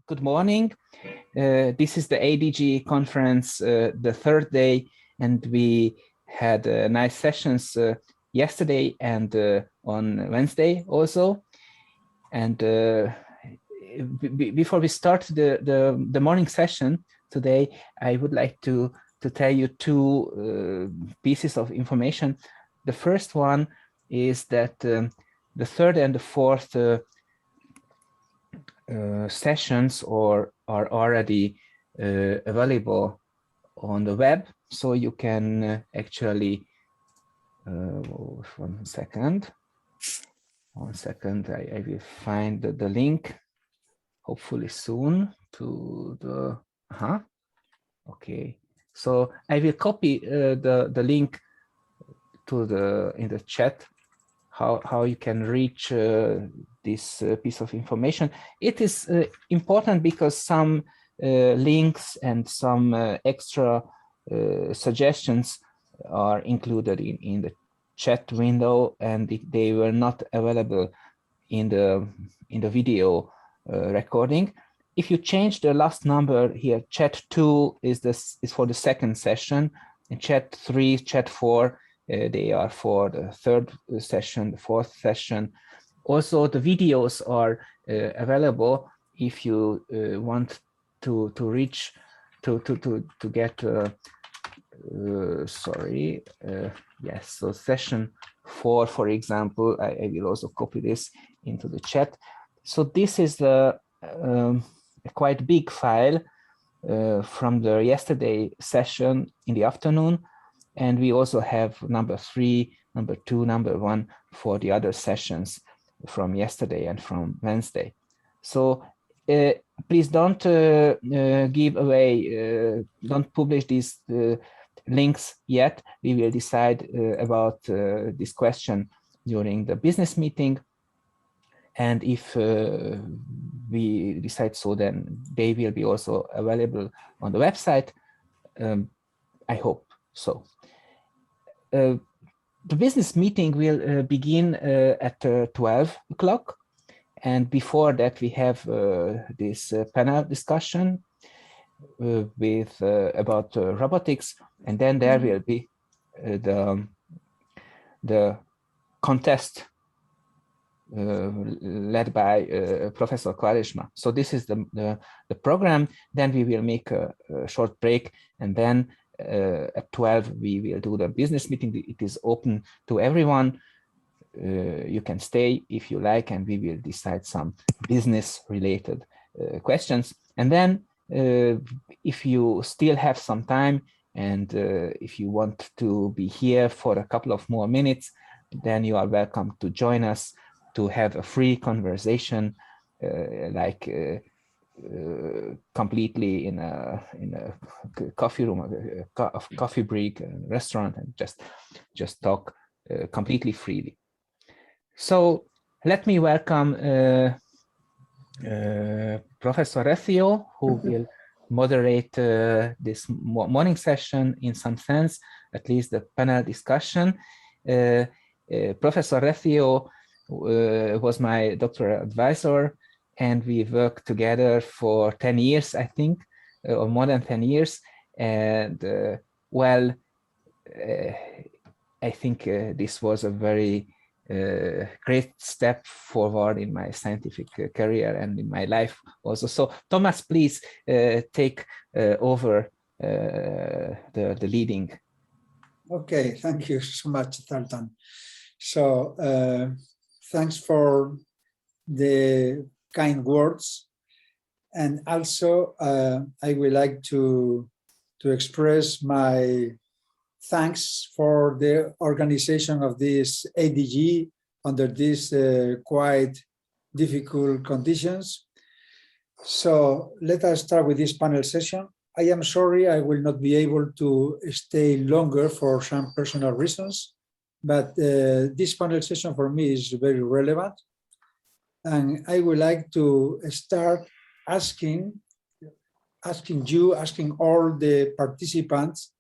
Good morning. This is the ADG conference, the third day, and we had nice sessions yesterday and on Wednesday also. And before we start the morning session today, I would like to tell you two pieces of information. The first one is that the third and the fourth sessions are already available on the web, so you can actually one second, I will find the link hopefully soon to the okay, so I will copy the link to in the chat, how you can reach this piece of information. It is important because some links and some extra suggestions are included in the chat window, and they were not available in the video recording. If you change the last number here, chat 2 is for the second session, and chat 3, chat 4, they are for the third session, the fourth session. Also, the videos are available if you want to reach to get yes. So session 4, for example, I will also copy this into the chat. So this is a quite big file from the yesterday session in the afternoon. And we also have number 3, number 2, number 1 for the other sessions from yesterday and from Wednesday. So please don't give away, don't publish these links yet. We will decide about this question during the business meeting. And if we decide so, then they will be also available on the website. I hope so. The business meeting will begin at 12 o'clock, and before that we have this panel discussion with about robotics, and then there will be the contest led by Professor Quaresma. So this is the program. Then we will make a short break, and then at 12 we will do the business meeting. It is open to everyone. You can stay if you like, and we will decide some business related questions. And then if you still have some time, and if you want to be here for a couple of more minutes, then you are welcome to join us to have a free conversation, completely in a coffee room, a coffee break, a restaurant, and just talk completely freely. So let me welcome Professor Recio, who will moderate this morning session in some sense, at least the panel discussion. Professor Recio was my doctoral advisor, and we worked together for 10 years, I think, or more than 10 years. And I think this was a very great step forward in my scientific career and in my life also. So Thomas, please take over the leading. Okay, thank you so much, Zoltan. So thanks for the kind words, and also I would like to express my thanks for the organization of this ADG under these quite difficult conditions. So let us start with this panel session. I am sorry I will not be able to stay longer for some personal reasons, but this panel session for me is very relevant. And I would like to start asking all the participants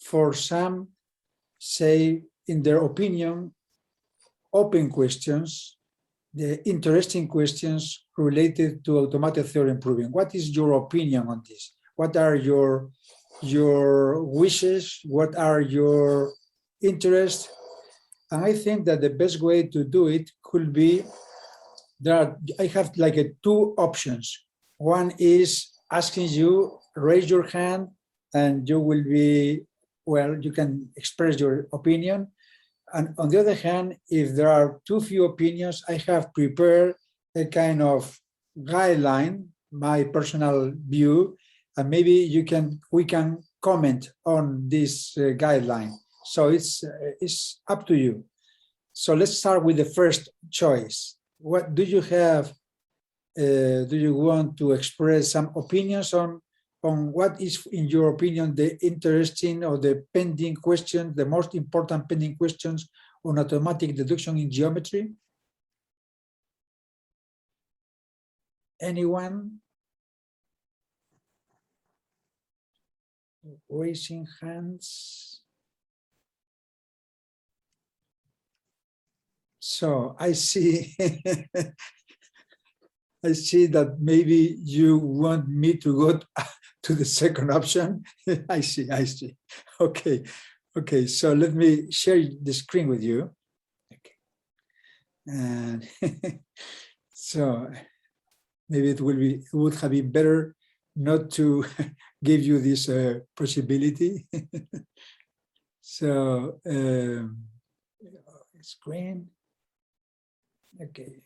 for some, say, in their opinion, open questions the interesting questions related to automated theorem proving. What is your opinion on this? What are your wishes? What are your interests? And I think that the best way to do it could be, I have like two options. One is asking you, raise your hand, and you will be, well, you can express your opinion. And on the other hand, if there are too few opinions, I have prepared a kind of guideline, my personal view, and maybe we can comment on this guideline. So it's up to you. So let's start with the first choice. What do you have? Do you want to express some opinions on what is, in your opinion, the interesting or the pending questions, the most important pending questions on automatic deduction in geometry? Anyone? Raising hands. So I see, I see that maybe you want me to go to the second option. I see. Okay. So let me share the screen with you. Okay. And so maybe it would have been better not to give you this possibility. So screen. Okay.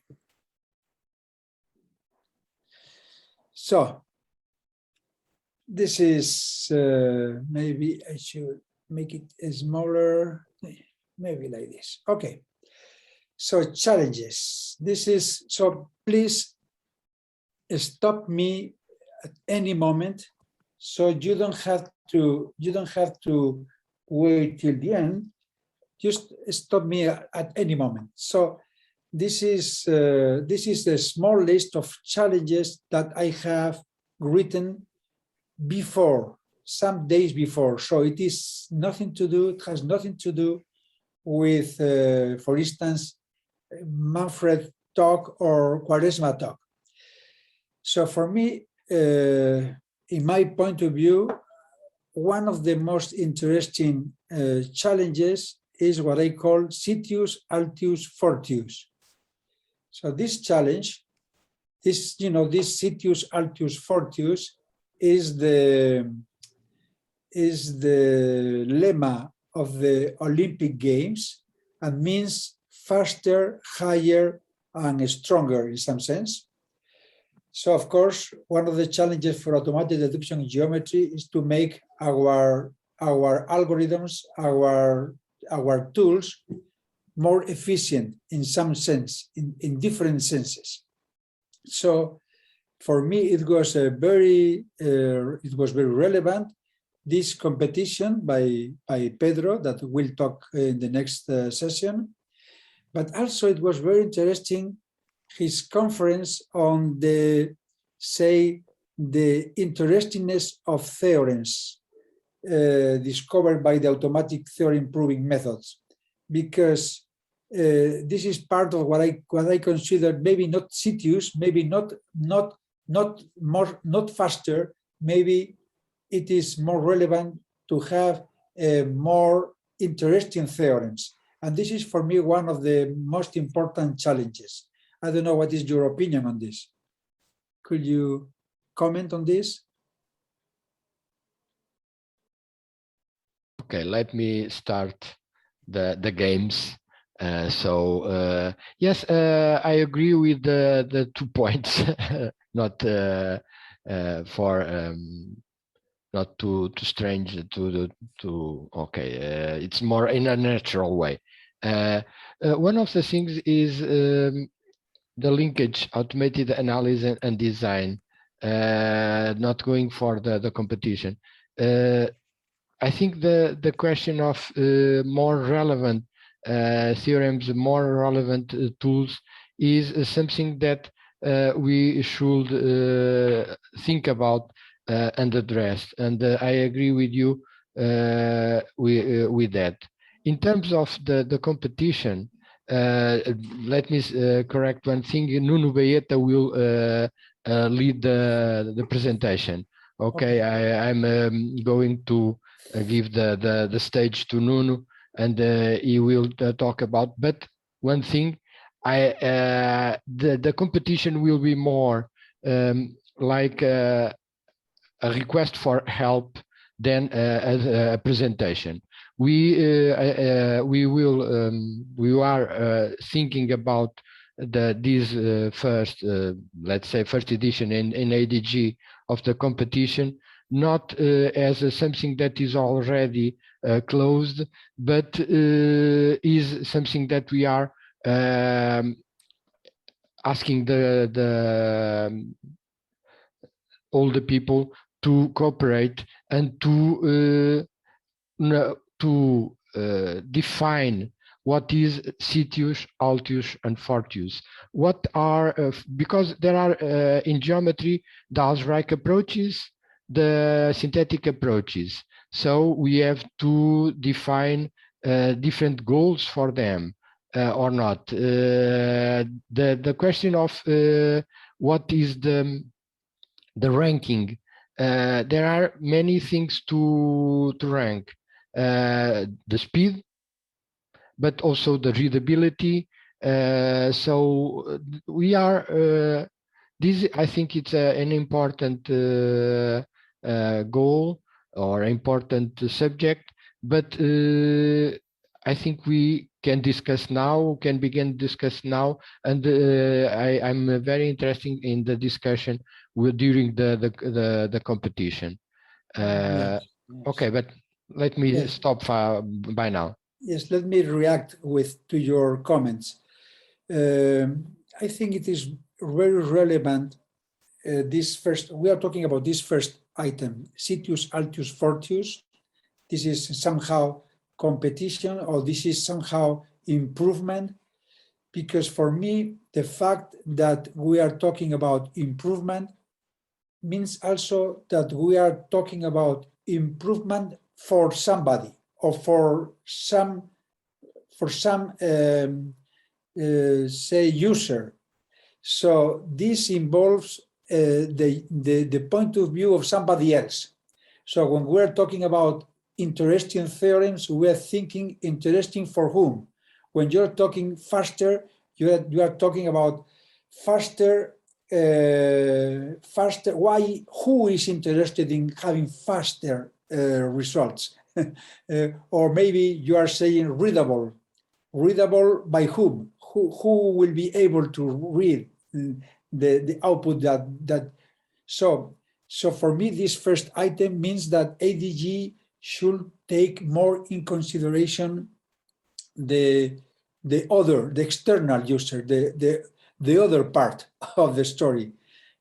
So this is, maybe I should make it smaller, maybe like this. Okay. So challenges. This is, so please stop me at any moment. So you don't have to wait till the end. Just stop me at any moment. So this is a small list of challenges that I have written before, some days before. So it is nothing to do, it has nothing to do with, for instance, Manfred talk or Quaresma talk. So for me, in my point of view, one of the most interesting challenges is what I call Citius Altius Fortius. So this challenge, this Citius Altius Fortius is the lemma of the Olympic Games and means faster, higher, and stronger in some sense. So of course, one of the challenges for automatic deduction in geometry is to make our algorithms, our tools more efficient in some sense, in different senses. So for me, it was very relevant, this competition by Pedro that we'll talk in the next session. But also it was very interesting, his conference on the interestingness of theorems discovered by the automatic theorem proving methods, because this is part of what I consider maybe not Citius, maybe not faster. Maybe it is more relevant to have more interesting theorems, and this is for me one of the most important challenges. I don't know, what is your opinion on this? Could you comment on this? Okay, let me start the games. Yes, I agree with the 2 points, not not too strange okay, it's more in a natural way. One of the things is the linkage, automated analysis and design, not going for the competition. I think the question of more relevant theorems, more relevant tools is something that we should think about and address. And I agree with you with that. In terms of the competition, Let me correct one thing. Nuno Baeta will lead the presentation. Okay, I'm going to give the stage to Nuno, and he will talk about. But one thing, the competition will be more like a request for help than a presentation. We are thinking about this first, let's say, first edition in ADG of the competition, not as something that is already closed, but is something that we are asking all the people to cooperate and to define what is Sitius, Altius, and Fortius. What are, because there are in geometry, the algebraic approaches, the synthetic approaches. So we have to define different goals for them or not. The question of what is the ranking, there are many things to rank. The speed, but also the readability. So we are, this, I think it's an important goal or important subject, but I think we can discuss now, can begin to discuss now, and I'm very interested in the discussion during the competition. Yes. Okay, but let me stop by now. Yes, let me react to your comments. I think it is very relevant. We are talking about this first item, Sitius, Altius, Fortius. This is somehow competition, or this is somehow improvement, because for me, the fact that we are talking about improvement means also that we are talking about improvement for somebody, or for some say user. So this involves the point of view of somebody else. So when we're talking about interesting theorems, we're thinking interesting for whom? When you're talking faster, you are talking about faster. Why? Who is interested in having faster results? Or maybe you are saying readable. Readable by whom? Who will be able to read the output that so for me, this first item means that ADG should take more in consideration the external user, the other part of the story.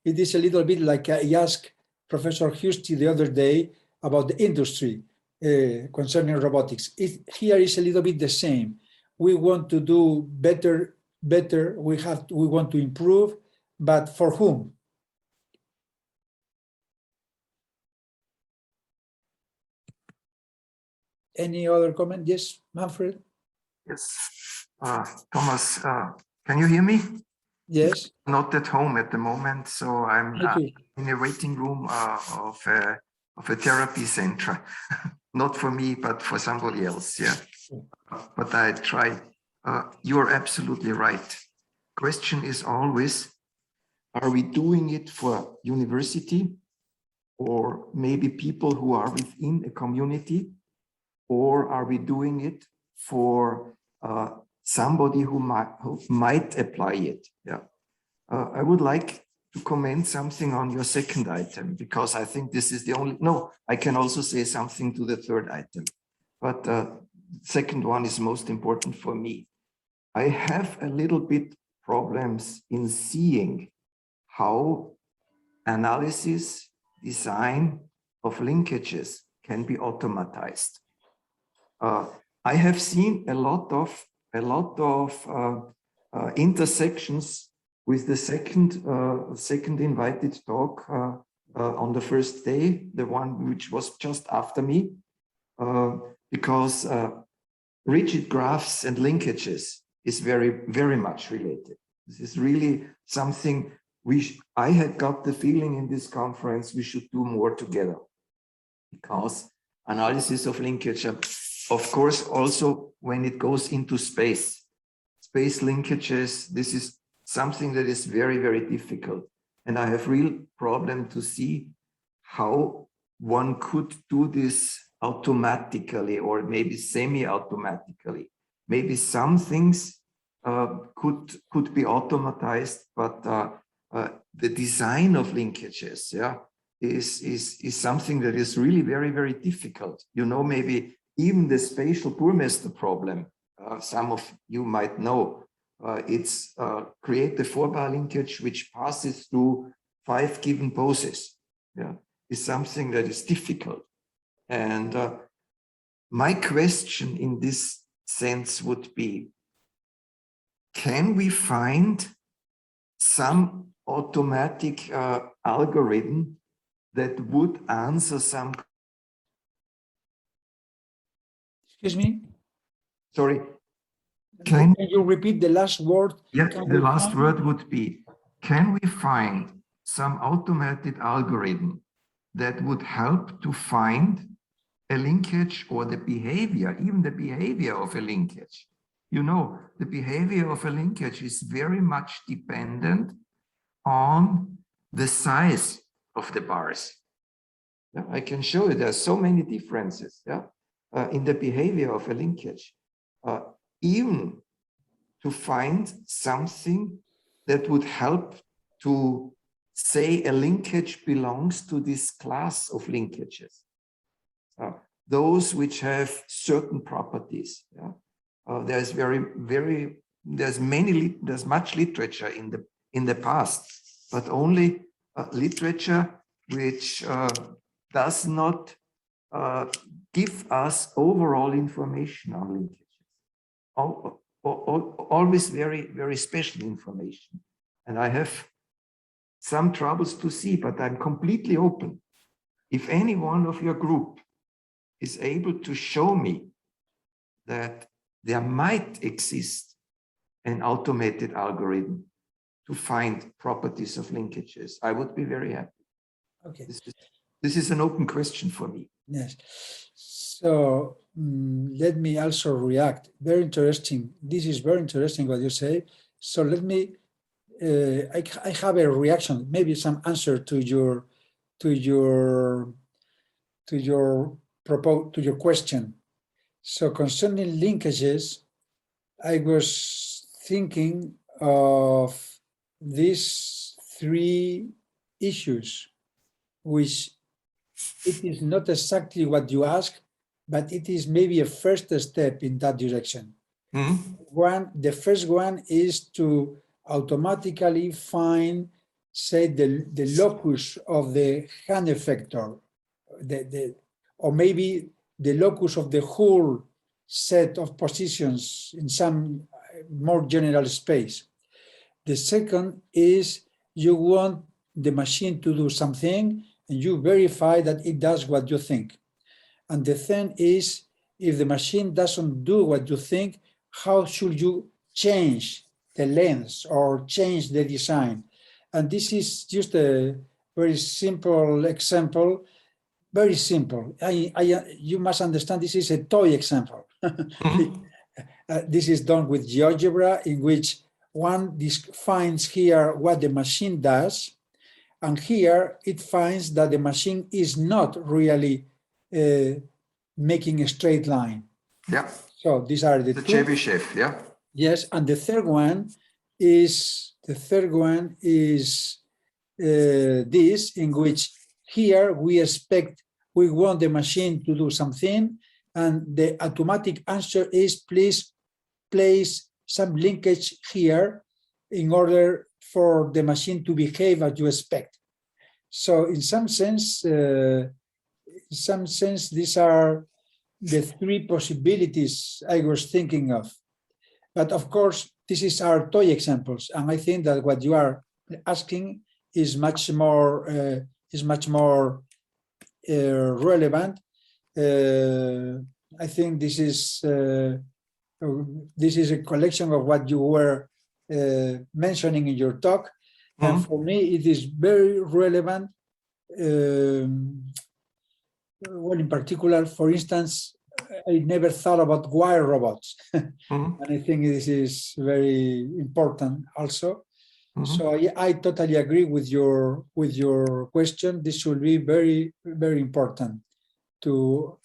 It is a little bit like I asked Professor Husty the other day about the industry concerning robotics. Here is a little bit the same. We want to do better. We want to improve, but for whom? Any other comment? Yes, Manfred? Yes. Thomas, can you hear me? Yes. Not at home at the moment, so I'm in a waiting room of a therapy center. Not for me, but for somebody else, yeah. But I try. You're absolutely right. Question is always, are we doing it for university, or maybe people who are within a community, or are we doing it for somebody who might apply it? Yeah. I would like to comment something on your second item, because I think this is the only, no, I can also say something to the third item, but second one is most important for me. I have a little bit problems in seeing how analysis, design of linkages can be automatized. I have seen a lot of intersections with the second invited talk on the first day, the one which was just after me, because rigid graphs and linkages is very much related. This is really something I had got the feeling in this conference we should do more together, because analysis of linkage, of course, also when it goes into space linkages, this is something that is very difficult. And I have real problem to see how one could do this automatically or maybe semi-automatically. Maybe some things could be automatized, but the design of linkages, is something that is really very difficult. You know, maybe even the spatial Burmester problem, some of you might know, it's create the 4-bar linkage which passes through 5 given poses. Is something that is difficult. And my question in this sense would be, can we find some automatic algorithm that would answer some... Excuse me? Sorry. Can you repeat the last word? Yeah, the last word would be, can we find some automated algorithm that would help to find a linkage or the behavior, even the behavior of a linkage? You know, the behavior of a linkage is very much dependent on the size of the bars. I can show you there's so many differences in the behavior of a linkage. Even to find something that would help to say a linkage belongs to this class of linkages, those which have certain properties. There's there's much literature in the past, but only literature which does not give us overall information on linkages. Always very special information. And I have some troubles to see, but I'm completely open. If any one of your group is able to show me that there might exist an automated algorithm to find properties of linkages, I would be very happy. Okay. This is an open question for me. Yes. So let me also react. Very interesting. This is very interesting what you say. So let me, I have a reaction, maybe some answer to your question. So concerning linkages, I was thinking of these 3 issues, which it is not exactly what you ask, but it is maybe a first step in that direction. The first one is to automatically find, say, the locus of the Hahn effector, or maybe the locus of the whole set of positions in some more general space. The second is you want the machine to do something, and you verify that it does what you think. And the third is, if the machine doesn't do what you think, how should you change the length or change the design? And this is just a very simple example, very simple. You must understand this is a toy example. This is done with GeoGebra, in which one finds here what the machine does, and here it finds that the machine is not really making a straight line. Yeah. So these are the 2. Chebyshev, yeah. Yes, and the third one is this, in which here we want the machine to do something, and the automatic answer is please place some linkage here in order for the machine to behave as you expect. So in some sense, these are the 3 possibilities I was thinking of. But of course, this is our toy examples, and I think that what you are asking is much more relevant. I think this is this is a collection of what you were mentioning in your talk. And for me, it is very relevant. Well, in particular, for instance, I never thought about wire robots. And I think this is very important also. So I totally agree with your question. This should be very, very important to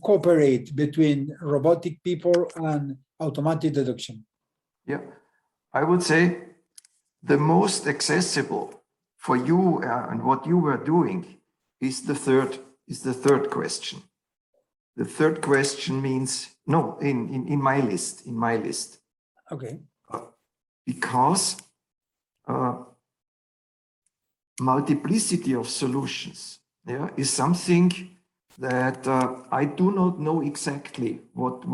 cooperate between robotic people and automatic deduction. Yeah, I would say the most accessible for you and what you were doing is the third question. The third question means no in my list. Okay. Because multiplicity of solutions, yeah, is something that I do not know exactly what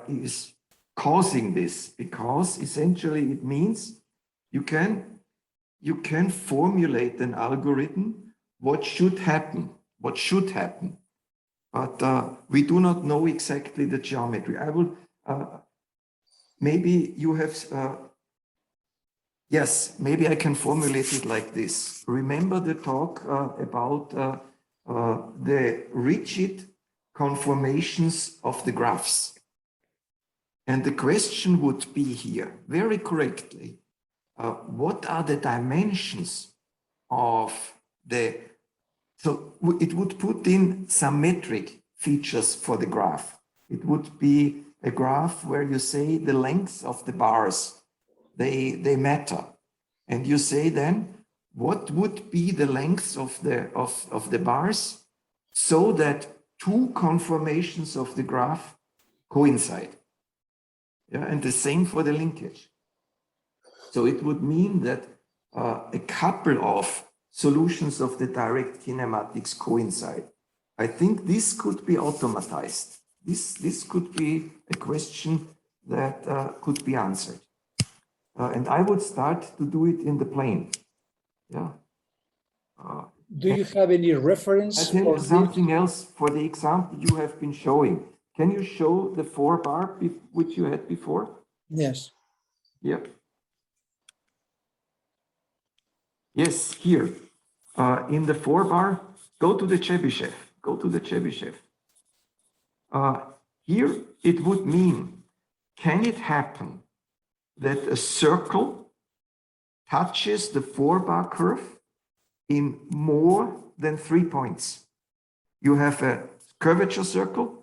is causing this, because essentially it means you can formulate an algorithm what should happen, but we do not know exactly the geometry. I will maybe you have yes, maybe I can formulate it like this. Remember the talk about the rigid conformations of the graphs. And the question would be here, very correctly, what are the dimensions of the, so it would put in some metric features for the graph. It would be a graph where you say the length of the bars, they matter. And you say then, what would be the length of the bars so that two conformations of the graph coincide? Yeah, and the same for the linkage. So it would mean that a couple of solutions of the direct kinematics coincide. I think this could be automatized. This could be a question that could be answered. And I would start to do it in the plane. Yeah. Do you have any reference? I tell you something else for the example you have been showing. Can you show the 4-bar which you had before? Yes. Yep. Yes, here. In the 4-bar, go to the Chebyshev. Go to the Chebyshev. Here it would mean, can it happen that a circle touches the 4-bar curve in more than 3 points? You have a curvature circle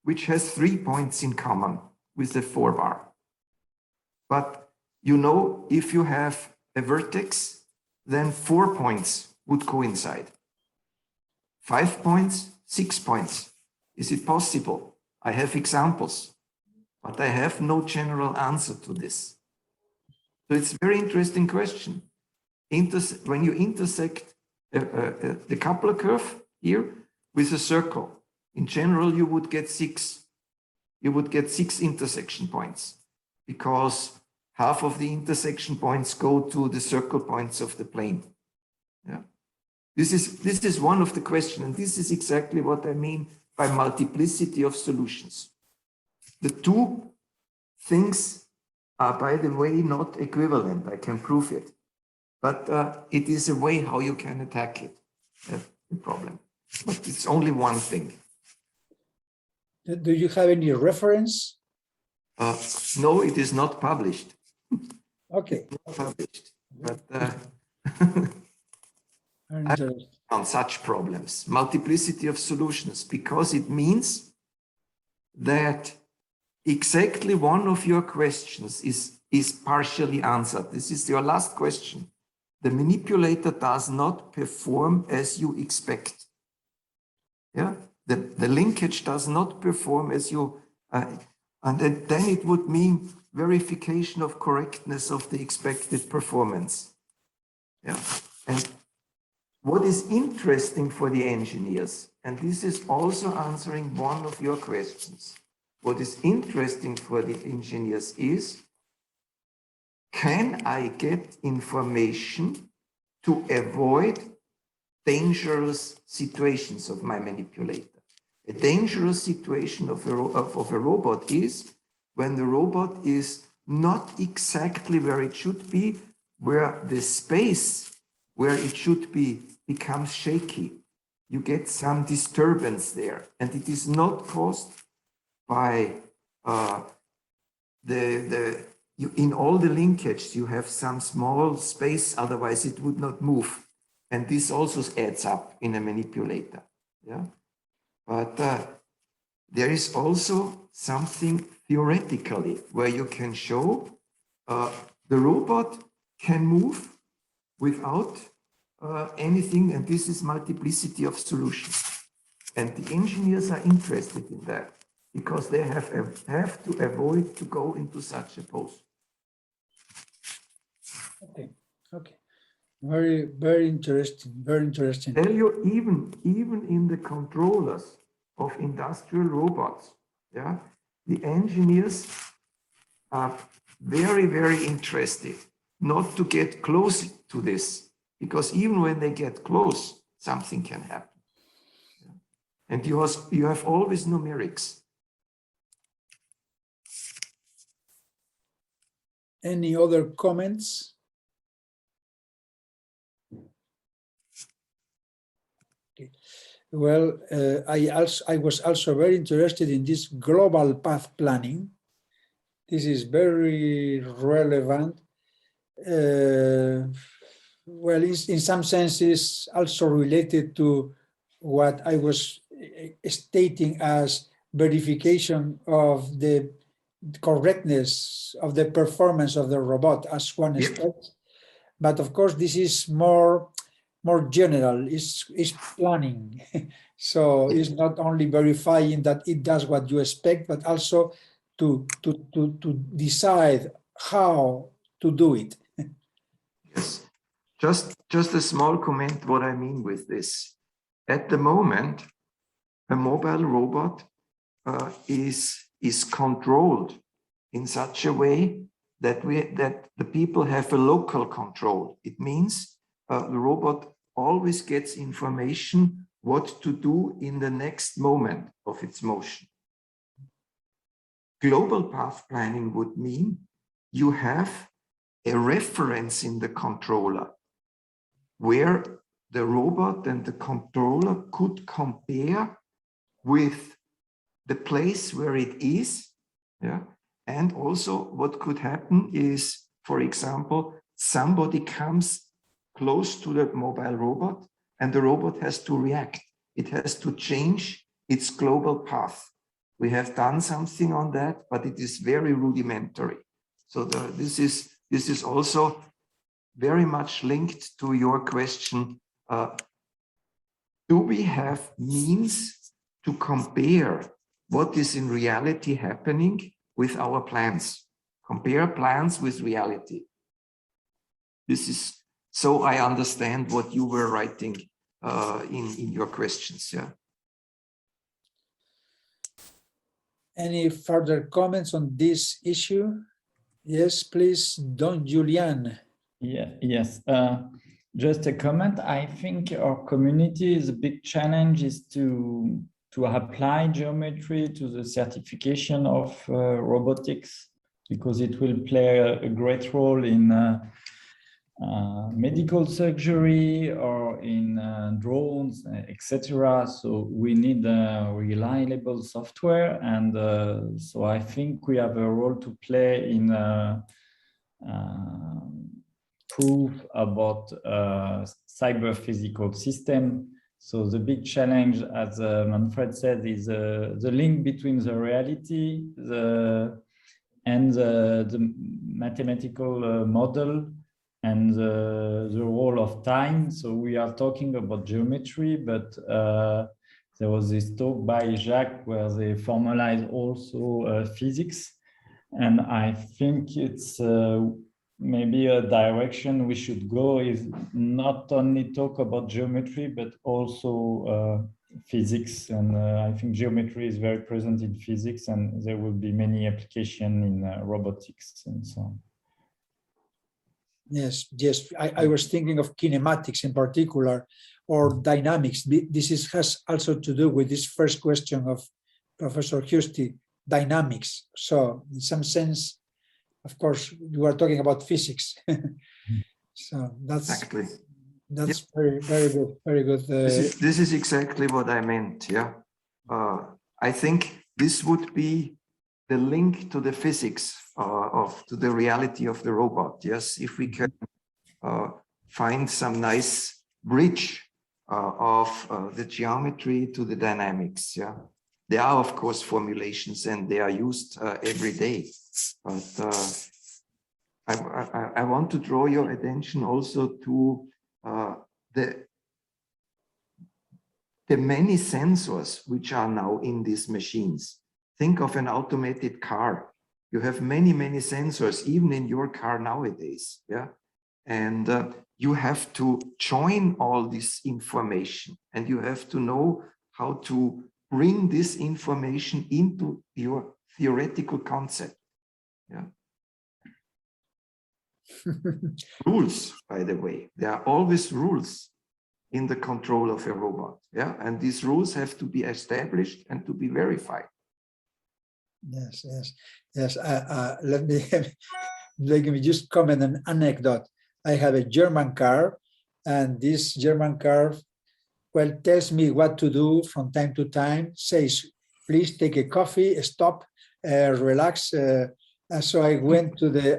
which has 3 points in common with the 4-bar. But you know, if you have a vertex, then 4 points would coincide. 5 points, 6 points. Is it possible? I have examples, but I have no general answer to this. So it's a very interesting question. When you intersect the coupler curve here with a circle, in general, you would get 6. You would get 6 intersection points, because half of the intersection points go to the circle points of the plane. Yeah. This is one of the questions, and this is exactly what I mean by multiplicity of solutions. The two things are, by the way, not equivalent. I can prove it. But it is a way how you can attack it, the problem. But it's only one thing. Do you have any reference? No, it is not published. Okay. Not published. But on such problems, multiplicity of solutions, because it means that exactly one of your questions is partially answered. This is your last question. The manipulator does not perform as you expect. Yeah, the linkage does not perform as you, and then it would mean verification of correctness of the expected performance. Yeah, and what is interesting for the engineers, and this is also answering one of your questions, what is interesting for the engineers is, can I get information to avoid dangerous situations of my manipulator? A dangerous situation of a robot is when the robot is not exactly where it should be, where the space where it should be becomes shaky. You get some disturbance there, and it is not caused by in all the linkages you have some small space, otherwise it would not move, and this also adds up in a manipulator. Yeah, but there is also something theoretically where you can show the robot can move without anything, and this is multiplicity of solutions. And the engineers are interested in that because they have to avoid to go into such a pose. Okay, okay. Very, very interesting, very interesting. Tell you, even in the controllers of industrial robots, yeah, the engineers are very, very interested not to get close to this, because even when they get close, something can happen. Yeah. And you have always numerics. Any other comments? Okay. Well, I was also very interested in this global path planning. This is very relevant. Well, in some senses, also related to what I was stating as verification of the correctness of the performance of the robot as one aspect. But of course, this is more general, is planning. So it's not only verifying that it does what you expect, but also to decide how to do it. Yes, just a small comment what I mean with this. At the moment, a mobile robot is controlled in such a way that the people have a local control. It means the robot always gets information what to do in the next moment of its motion. Global path planning would mean you have a reference in the controller where the robot and the controller could compare with the place where it is. Yeah. And also what could happen is, for example, somebody comes close to the mobile robot and the robot has to react. It has to change its global path. We have done something on that, but it is very rudimentary. So this is also very much linked to your question. Do we have means to compare what is in reality happening with our plans? Compare plans with reality. This is, so I understand what you were writing in your questions. Yeah. Any further comments on this issue? Yes, please, Don Julian. Yeah, yes. Just a comment. I think our community is a big challenge is to apply geometry to the certification of robotics, because it will play a great role in medical surgery or in drones, etc. So we need reliable software, and so I think we have a role to play in proof about cyber physical system. So the big challenge, as Manfred said, is the link between the reality and the mathematical model and the role of time. So we are talking about geometry, but there was this talk by Jacques where they formalize also physics. And I think it's maybe a direction we should go is not only talk about geometry, but also physics. And I think geometry is very present in physics, and there will be many applications in robotics and so on. Yes, yes. I was thinking of kinematics in particular, or dynamics. This has also to do with this first question of Professor Husty, dynamics. So in some sense, of course, you are talking about physics. So that's Exactly. That's very good, very good. This is exactly what I meant. Yeah, I think this would be the link to the physics to the reality of the robot. Yes, if we can find some nice bridge of the geometry to the dynamics. Yeah, there are of course formulations and they are used every day, but I want to draw your attention also to the many sensors which are now in these machines. Think of an automated car. You have many sensors, even in your car nowadays. Yeah, and you have to join all this information, and you have to know how to bring this information into your theoretical concept. Yeah. Rules, by the way, there are always rules in the control of a robot. Yeah, and these rules have to be established and to be verified. Yes. Let me just comment an anecdote. I have a German car, and this German car, well, tells me what to do from time to time. Says, please take a coffee, stop, relax. And so I went to the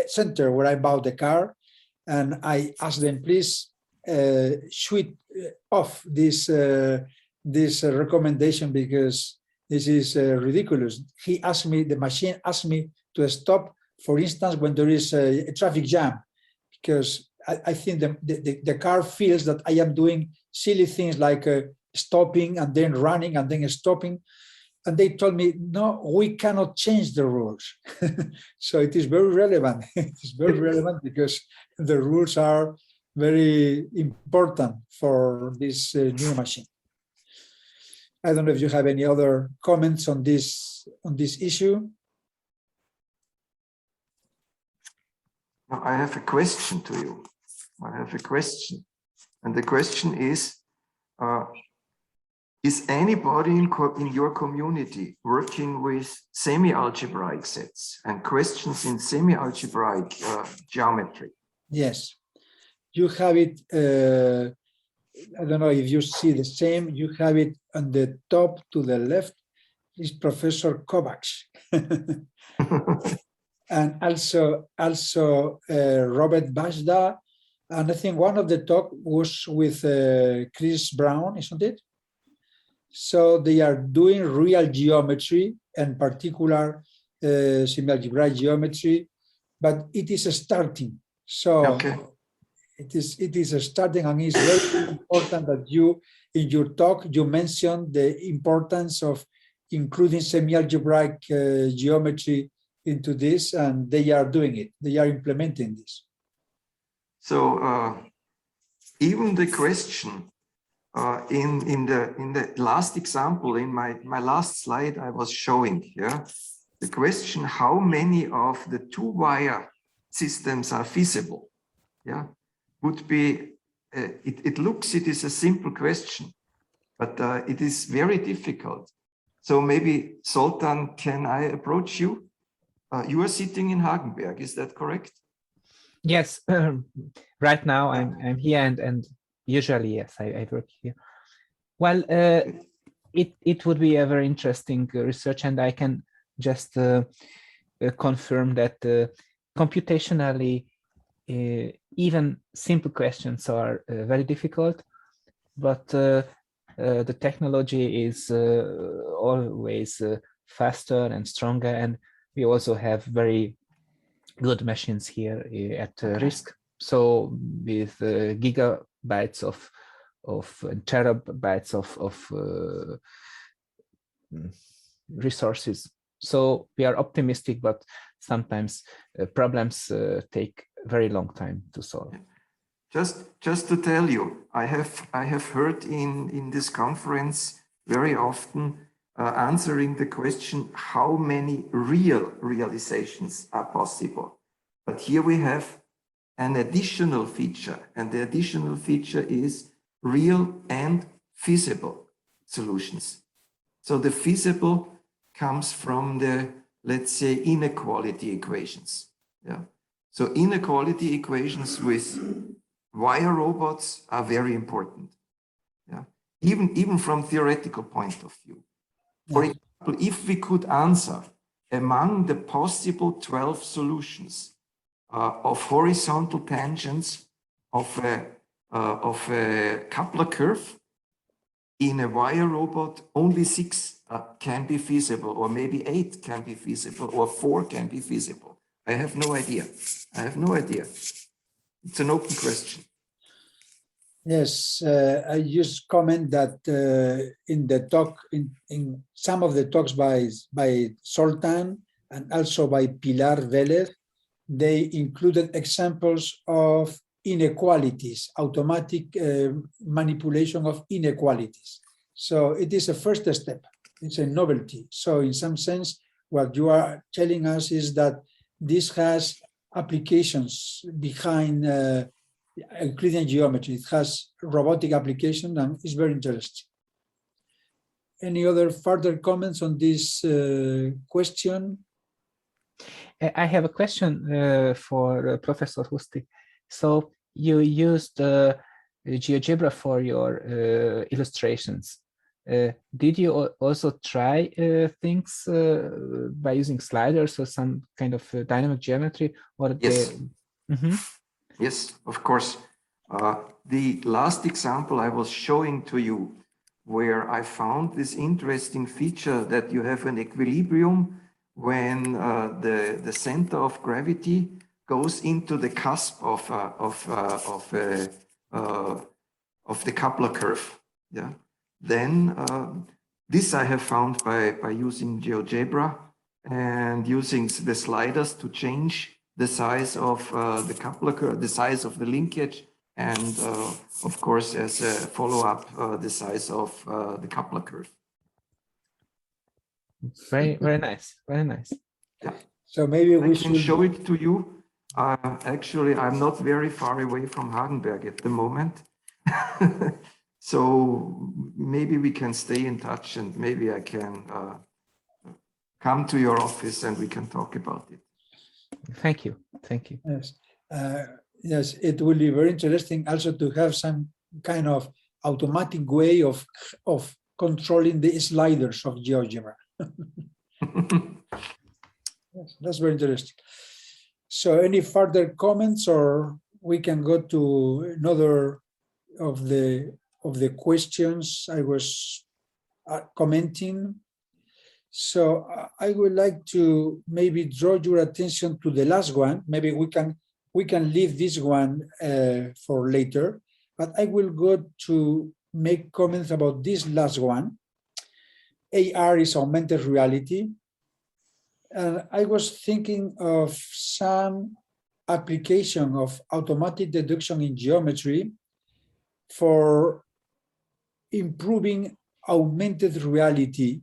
center where I bought the car, and I asked them, please switch off this recommendation because this is ridiculous. The machine asked me to stop, for instance, when there is a traffic jam, because I think the car feels that I am doing silly things like stopping and then running and then stopping. And they told me, no, we cannot change the rules. So it is very relevant. It's very relevant because the rules are very important for this new machine. I don't know if you have any other comments on this issue. I have a question to you. I have a question. And the question is anybody in your community working with semi-algebraic sets and questions in semi-algebraic geometry? Yes, you have it. I don't know if you see the same. You have it on the top to the left is Professor Kovacs. And also Robert Bajda. And I think one of the talk was with Chris Brown, isn't it? So they are doing real geometry and particular semi-algebraic geometry, but it is a starting. So okay. It is a starting, and it's very important that you, in your talk, you mentioned the importance of including semi-algebraic geometry into this, and they are doing it. They are implementing this. So even the question in the last example, in my last slide, I was showing, yeah, the question how many of the two-wire systems are feasible, yeah, would be, it is a simple question, but it is very difficult. So maybe Zoltan, can I approach you? You are sitting in Hagenberg, is that correct? Yes, right now I'm here, and usually, yes, I work here. Well, it would be a very interesting research, and I can just confirm that computationally, even simple questions are very difficult, but the technology is always faster and stronger, and we also have very good machines here at RISC. So with gigabytes of terabytes of resources. So we are optimistic, but sometimes problems take very long time to solve. Just to tell you, I have heard in this conference very often answering the question how many realizations are possible. But here we have an additional feature, and the additional feature is real and feasible solutions. So the feasible comes from the, let's say, inequality equations. Yeah. So inequality equations with wire robots are very important. Yeah. Even from theoretical point of view. For example, if we could answer among the possible 12 solutions of horizontal tangents of a coupler curve in a wire robot, only 6 can be feasible, or maybe 8 can be feasible, or 4 can be feasible. I have no idea. I have no idea. It's an open question. Yes, I just comment that in the talk, in some of the talks by Soltan and also by Pilar Vélez, they included examples of inequalities, automatic manipulation of inequalities. So it is a first step. It's a novelty. So in some sense, what you are telling us is that this has applications behind Euclidean geometry. It has robotic application and it's very interesting. Any other further comments on this question? I have a question for Professor Hustig. So you used GeoGebra for your illustrations. Did you also try things by using sliders or some kind of dynamic geometry? Or yes. Yes, of course. The last example I was showing to you, where I found this interesting feature that you have an equilibrium when the center of gravity goes into the cusp of the coupler curve. Yeah. Then this I have found by using GeoGebra and using the sliders to change the size of the coupler curve, the size of the linkage, and of course, as a follow-up, the size of the coupler curve. Very, very nice. Very nice. Yeah. So maybe we can show it to you. Actually, I'm not very far away from Hagenberg at the moment. So maybe we can stay in touch, and maybe I can come to your office and we can talk about it. Thank you. Thank you. Yes. Yes, it will be very interesting also to have some kind of automatic way of controlling the sliders of GeoGebra. Yes, that's very interesting. So any further comments, or we can go to another of the questions I was commenting. So I would like to maybe draw your attention to the last one. Maybe we can leave this one for later, but I will go to make comments about this last one. AR is augmented reality. And I was thinking of some application of automatic deduction in geometry for improving augmented reality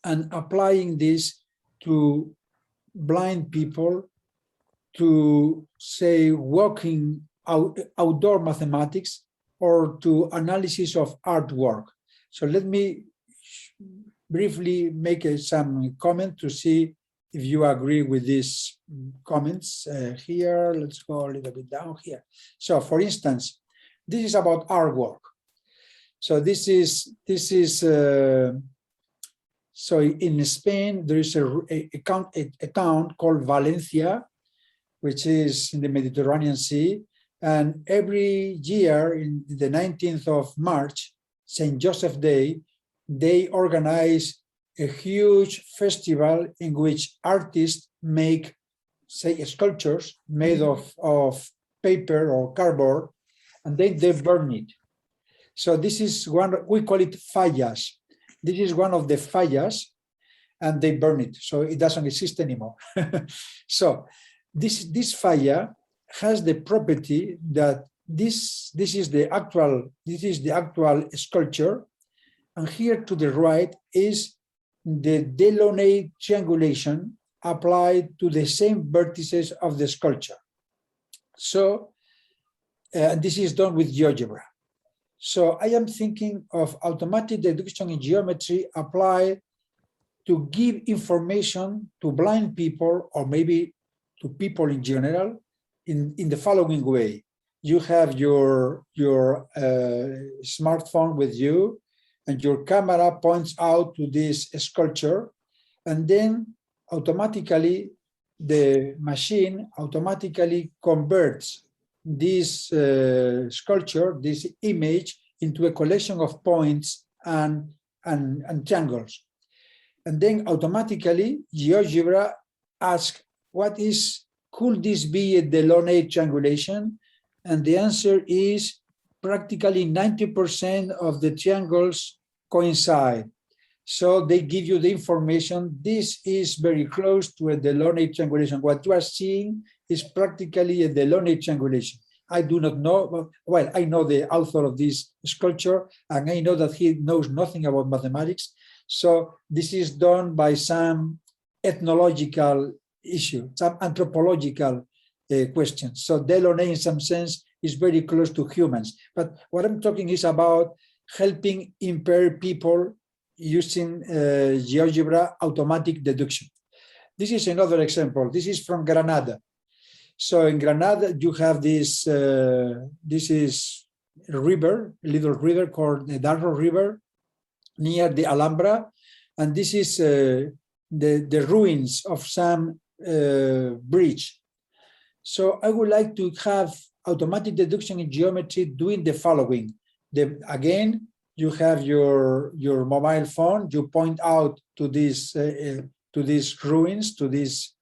and applying this to blind people, to say walking outdoor mathematics, or to analysis of artwork. So let me briefly make some comment to see if you agree with these comments here. Let's go a little bit down here. So for instance, this is about artwork. So this is so in Spain, there is a town called Valencia, which is in the Mediterranean Sea. And every year in the 19th of March, St. Joseph Day, they organize a huge festival in which artists make, say, sculptures made of paper or cardboard, and then they burn it. So this is one, we call it fallas. This is one of the fallas, and they burn it, so it doesn't exist anymore. So this falla has the property that this is the actual sculpture, and here to the right is the Delaunay triangulation applied to the same vertices of the sculpture. So this is done with GeoGebra. So I am thinking of automatic deduction in geometry applied to give information to blind people, or maybe to people in general, in the following way. You have your smartphone with you, and your camera points out to this sculpture, and then automatically the machine automatically converts this sculpture, this image, into a collection of points and triangles. And then automatically GeoGebra asks, could this be a Delaunay triangulation? And the answer is practically 90% of the triangles coincide. So they give you the information. This is very close to a Delaunay triangulation. What you are seeing is practically a Delaunay triangulation. I do not know, well, I know the author of this sculpture, and I know that he knows nothing about mathematics. So this is done by some ethnological issue, some anthropological questions. So Delaunay, in some sense, is very close to humans. But what I'm talking is about helping impaired people using GeoGebra automatic deduction. This is another example. This is from Granada. So in Granada, you have this, this is a river, a little river called the Darro River, near the Alhambra. And this is the ruins of some bridge. So I would like to have automatic deduction in geometry doing the following. Again, you have your mobile phone, you point out to these ruins, to these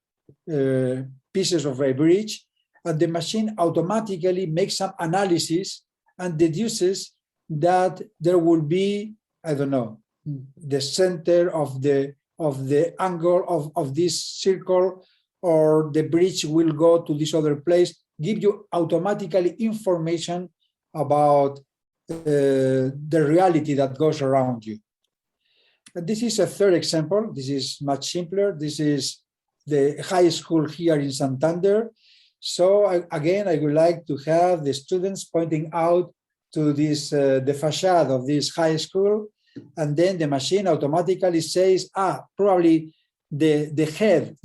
pieces of a bridge, and the machine automatically makes some analysis and deduces that there will be, I don't know, the center of the angle of this circle, or the bridge will go to this other place, give you automatically information about the reality that goes around you. And this is a third example. This is much simpler. This is the high school here in Santander. So again, I would like to have the students pointing out to this the facade of this high school, and then the machine automatically says, probably the head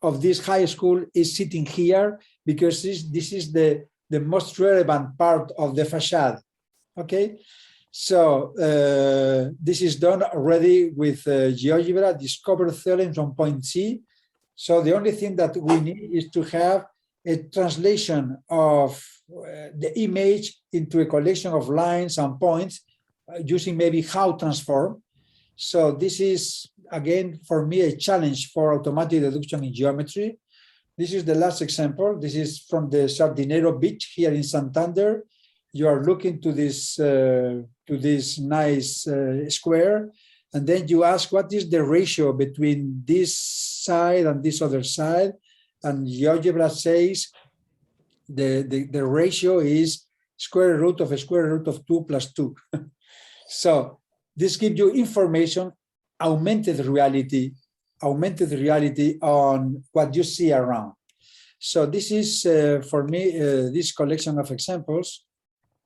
of this high school is sitting here, because this is the most relevant part of the facade. Okay, so this is done already with GeoGebra, discover theorems on point C. So the only thing that we need is to have a translation of the image into a collection of lines and points using maybe how transform. So this is, again, for me, a challenge for automatic deduction in geometry. This is the last example. This is from the Sardinero beach here in Santander. You are looking to this nice square, and then you ask, what is the ratio between this side and this other side? And GeoGebra says the ratio is square root of 2 plus 2. So this gives you information, augmented reality on what you see around. So this is, for me, this collection of examples,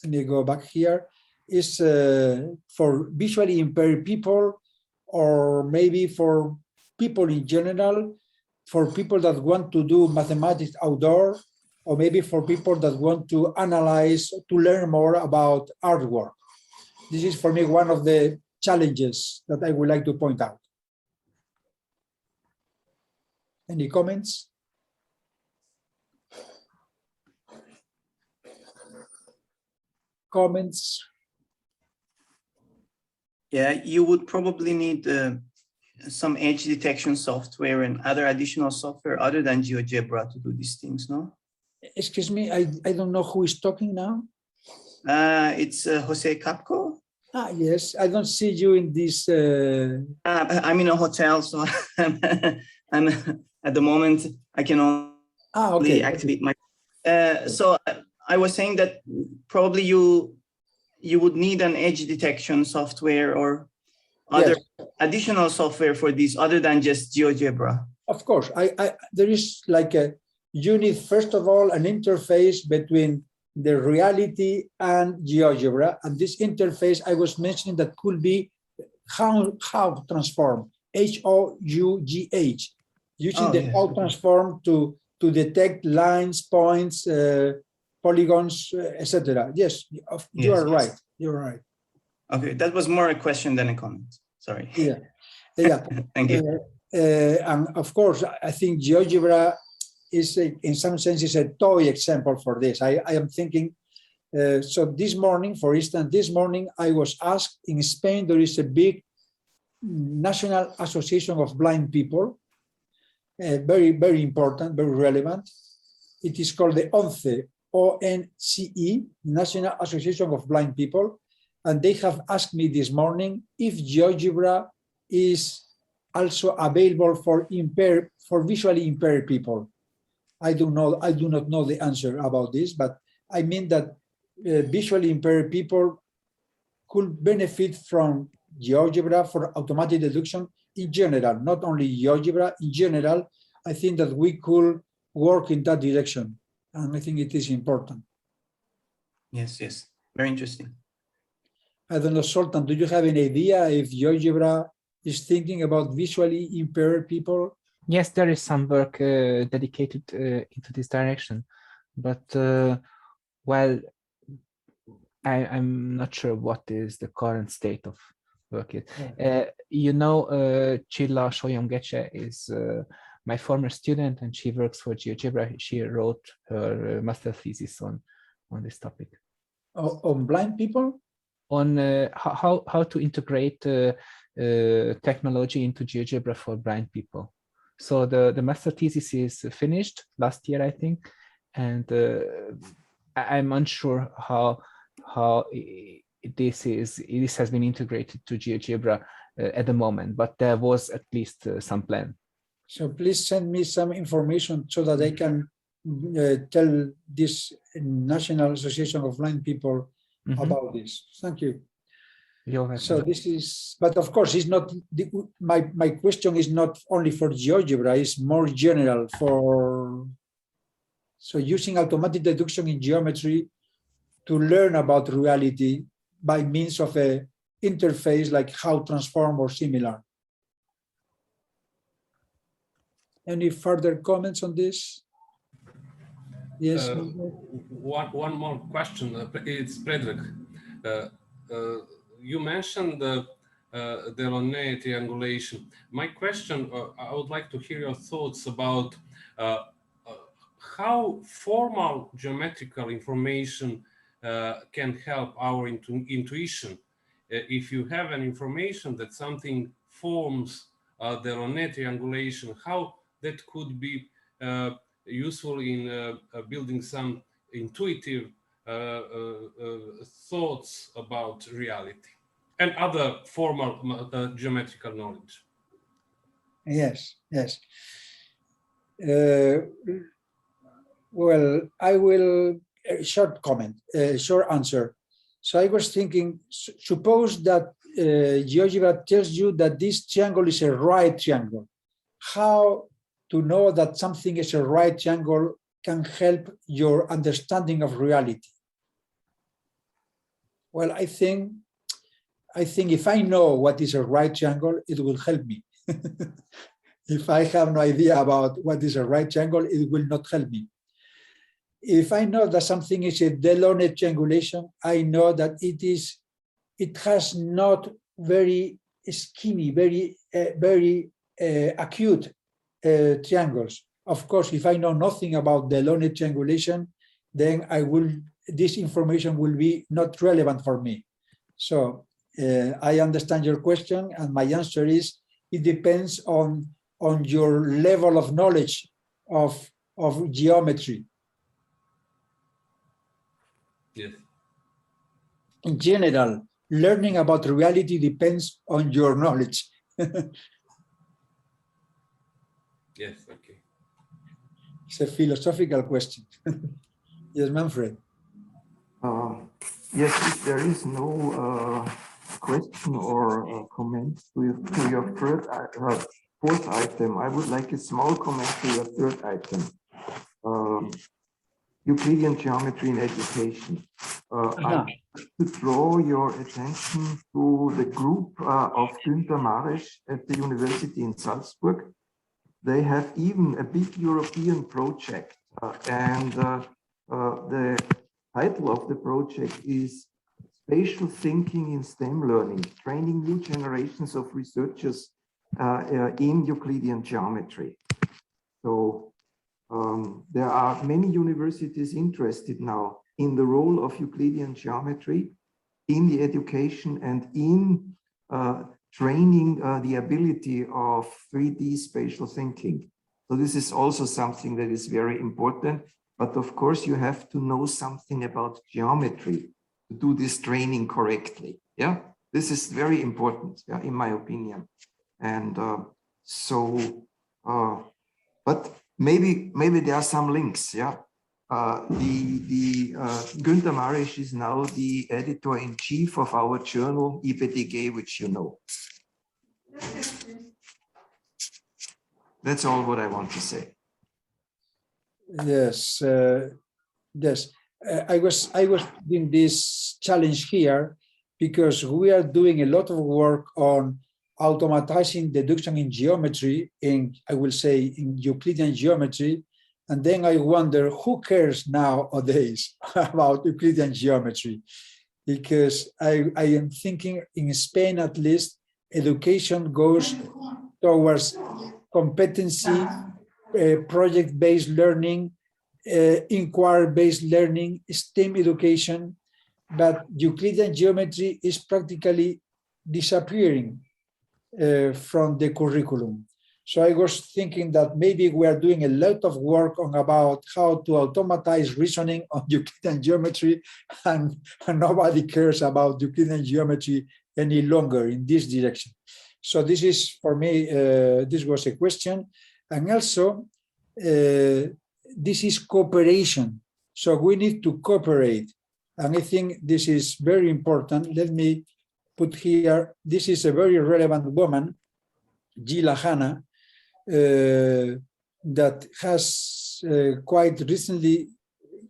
let me go back here, is for visually impaired people, or maybe for people in general, for people that want to do mathematics outdoor, or maybe for people that want to analyze, to learn more about artwork. This is, for me, one of the challenges that I would like to point out. Any comments? Comments? Yeah, you would probably need some edge detection software and other additional software other than GeoGebra to do these things, no? Excuse me, I don't know who is talking now. It's Jose Capco. Yes, I don't see you in this. I'm in a hotel, so I'm at the moment I can only activate my. So I was saying that probably you would need an edge detection software or other additional software for these other than just GeoGebra. of course, there is like you need, first of all, an interface between the reality and GeoGebra. And this interface I was mentioning that could be how transform, H-O-U-G-H, using the how transform to detect lines, points, polygons, etc. Yes, you are right. You're right. Okay, that was more a question than a comment. Sorry. Yeah, yeah. Thank you. And of course, I think GeoGebra is, in some sense, is a toy example for this. I am thinking. So this morning, for instance, I was asked in Spain, there is a big National Association of Blind People, very, very important, very relevant. It is called the ONCE, O-N-C-E, National Association of Blind People. And they have asked me this morning if GeoGebra is also available for visually impaired people. I do not know the answer about this, but I mean that visually impaired people could benefit from GeoGebra for automatic deduction in general, not only GeoGebra, in general. I think that we could work in that direction, and I think it is important. Yes, yes, very interesting. I don't know, Sultan, do you have an idea if GeoGebra is thinking about visually impaired people? Yes, there is some work dedicated into this direction, but well, I'm not sure what is the current state of work. You know, Csilla Solyom-Gecse is my former student, and she works for GeoGebra. She wrote her master thesis on this topic. On blind people? On how to integrate technology into GeoGebra for blind people. So the master thesis is finished last year, I think, and I'm unsure how this has been integrated to GeoGebra at the moment, but there was at least some plan. So please send me some information so that I can tell this National Association of Blind People about this. Thank you. So this is, but of course, it's not my question is not only for GeoGebra; it's more general for. So using automatic deduction in geometry to learn about reality by means of a interface like how transform or similar. Any further comments on this? Yes. One more question. It's Frederick. You mentioned the Delaunay triangulation. My question, I would like to hear your thoughts about how formal geometrical information can help our intuition. If you have an information that something forms the Delaunay triangulation, how that could be useful in building some intuitive thoughts about reality and other formal geometrical knowledge. Yes, yes. Well, I will, short comment, short answer. So I was thinking, suppose that GeoGebra tells you that this triangle is a right triangle. How to know that something is a right triangle can help your understanding of reality? Well, I think if I know what is a right triangle, it will help me. If I have no idea about what is a right triangle, it will not help me. If I know that something is a Delaunay triangulation, I know that it has not very skinny, very acute triangles. Of course, if I know nothing about Delaunay triangulation, then this information will be not relevant for me. So I understand your question, and my answer is it depends on your level of knowledge of geometry. Yes. In general, learning about reality depends on your knowledge. Yes, okay. It's a philosophical question. Yes, Manfred. Yes, if there is no question or comment to your fourth item, I would like a small comment to your third item. Euclidean geometry in education. I want to draw your attention to the group of Günter Maresch at the University in Salzburg. They have even a big European project, and the title of the project is Spatial Thinking in STEM Learning, Training New Generations of Researchers in Euclidean Geometry. So there are many universities interested now in the role of Euclidean geometry in the education and in training the ability of 3D spatial thinking. So this is also something that is very important. But of course, you have to know something about geometry to do this training correctly. Yeah, this is very important, yeah, in my opinion. And but maybe there are some links. Yeah, Günter Maresch is now the editor-in-chief of our journal ADG, which you know. That's all what I want to say. Yes, yes. I was doing this challenge here because we are doing a lot of work on automatizing deduction in geometry, I will say in Euclidean geometry, and then I wonder who cares nowadays about Euclidean geometry, because I am thinking in Spain at least, education goes towards competency, project-based learning, inquiry-based learning, STEM education, but Euclidean geometry is practically disappearing from the curriculum. So I was thinking that maybe we are doing a lot of work on about how to automatize reasoning on Euclidean geometry, and nobody cares about Euclidean geometry any longer in this direction. So this is, for me, this was a question. And also, this is cooperation. So we need to cooperate. And I think this is very important. Let me put here, this is a very relevant woman, Gila Hanna, that has quite recently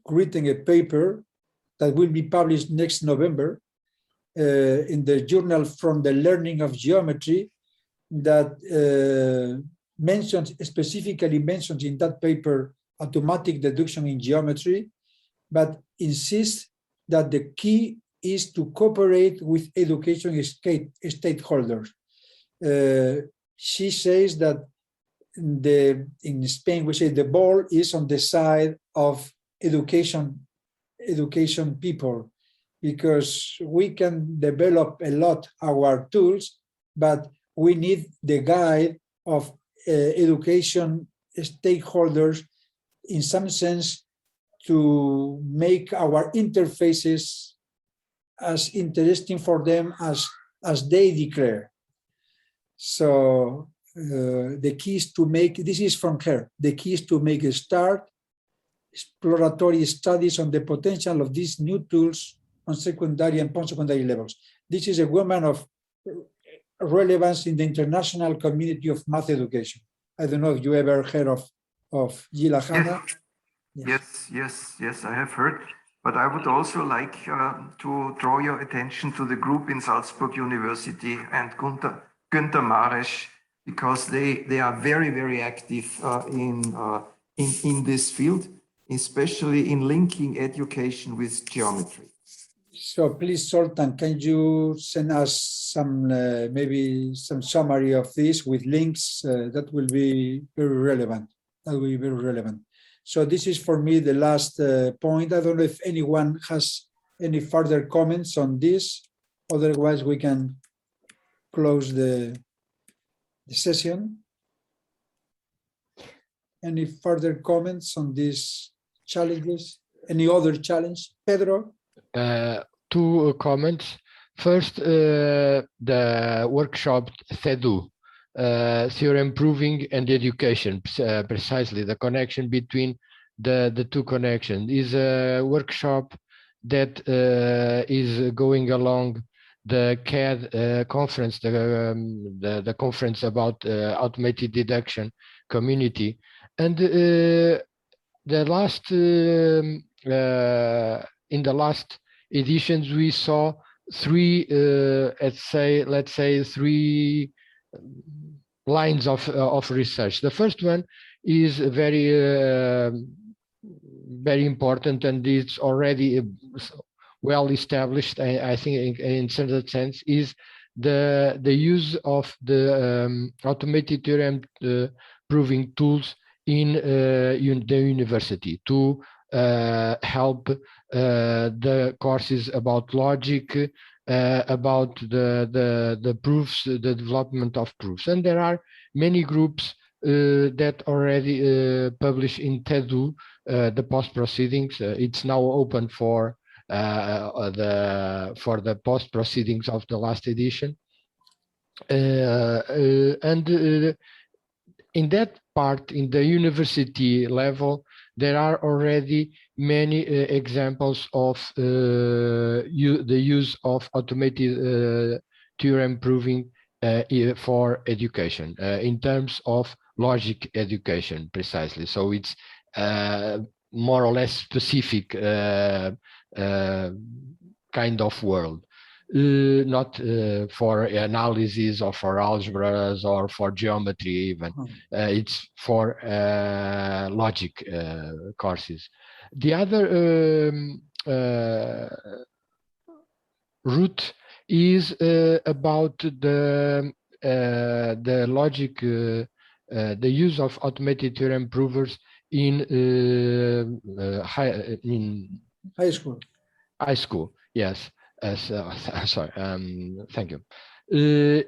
written a paper that will be published next November in the journal From the Learning of Geometry, that specifically mentions in that paper automatic deduction in geometry, but insists that the key is to cooperate with education stakeholders. She says that in Spain, we say the ball is on the side of education people, because we can develop a lot our tools, but we need the guide of education stakeholders in some sense to make our interfaces as interesting for them as they declare. So the key is to make, this is from her, the key is to make a start, exploratory studies on the potential of these new tools on secondary and post-secondary levels. This is a woman of relevance in the international community of math education. I don't know if you ever heard of Gila Hanna. Yes, I have heard. But I would also like to draw your attention to the group in Salzburg University and Günter Maresch, because they are very, very active in this field, especially in linking education with geometry. So please, Sultan, can you send us some maybe some summary of this with links? That will be very relevant. That will be very relevant. So this is for me the last point. I don't know if anyone has any further comments on this. Otherwise, we can close the session. Any further comments on these challenges? Any other challenge? Pedro? Two comments. First, the workshop THEDU, theorem proving and education, precisely the connection between the two connections, is a workshop that is going along the CAD conference, the conference about automated deduction community. And the last in the last editions, we saw three, let's say three lines of research. The first one is very important, and it's already well established, I think, in certain sense, is the use of the automated theorem proving tools in the university to help the courses about logic, about the proofs, the development of proofs. And there are many groups that already publish in TEDU the post proceedings. It's now open for the post proceedings of the last edition, and in that part, in the university level, there are already many examples of the use of automated theorem proving for education in terms of logic education, precisely. So it's more or less specific kind of world, not for analysis or for algebras or for geometry even. It's for logic courses. The other route is about the logic, the use of automated theorem provers in high school. High school, yes. Sorry. Thank you.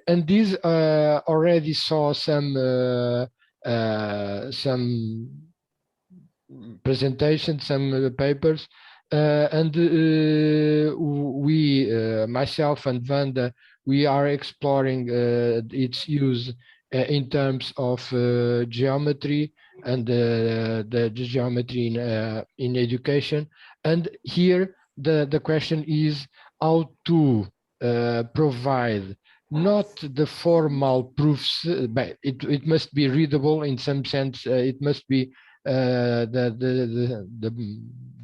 And these already saw some presentations, some papers, and we, myself and Wanda, we are exploring its use in terms of geometry and the geometry in education. And here the question is how to provide not the formal proofs, but it must be readable in some sense. It must be the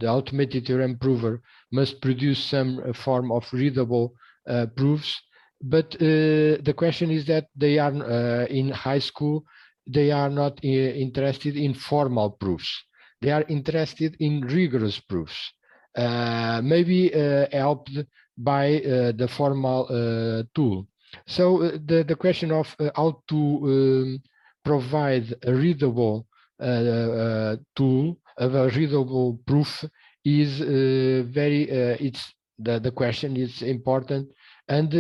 automated theorem prover must produce some form of readable proofs. But the question is that they are in high school, they are not interested in formal proofs. They are interested in rigorous proofs, maybe helped by the formal tool. So the question of how to provide a readable tool, of a readable proof, is very, it's the question is important. And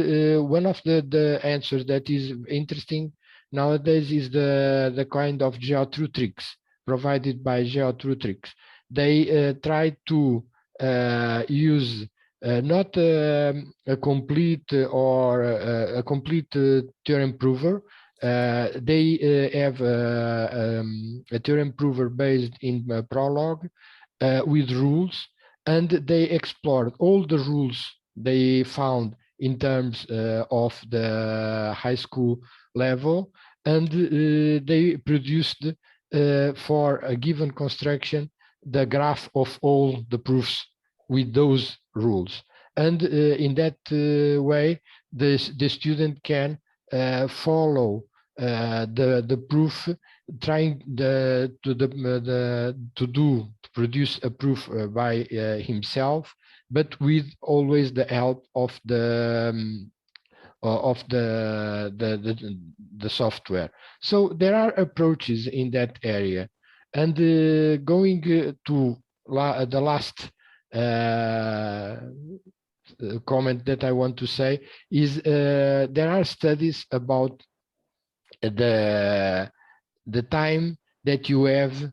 one of the answers that is interesting nowadays is the kind of geotrutrix provided by geotrutrix. They try to use not a complete or a complete theorem prover. They have a theorem prover based in Prolog with rules, and they explored all the rules they found in terms of the high school level, and they produced for a given construction the graph of all the proofs with those rules. And in that way, the student can follow the proof, trying to produce a proof by himself, but with always the help of the software. So there are approaches in that area. And going to the last comment that I want to say is there are studies about the time that you have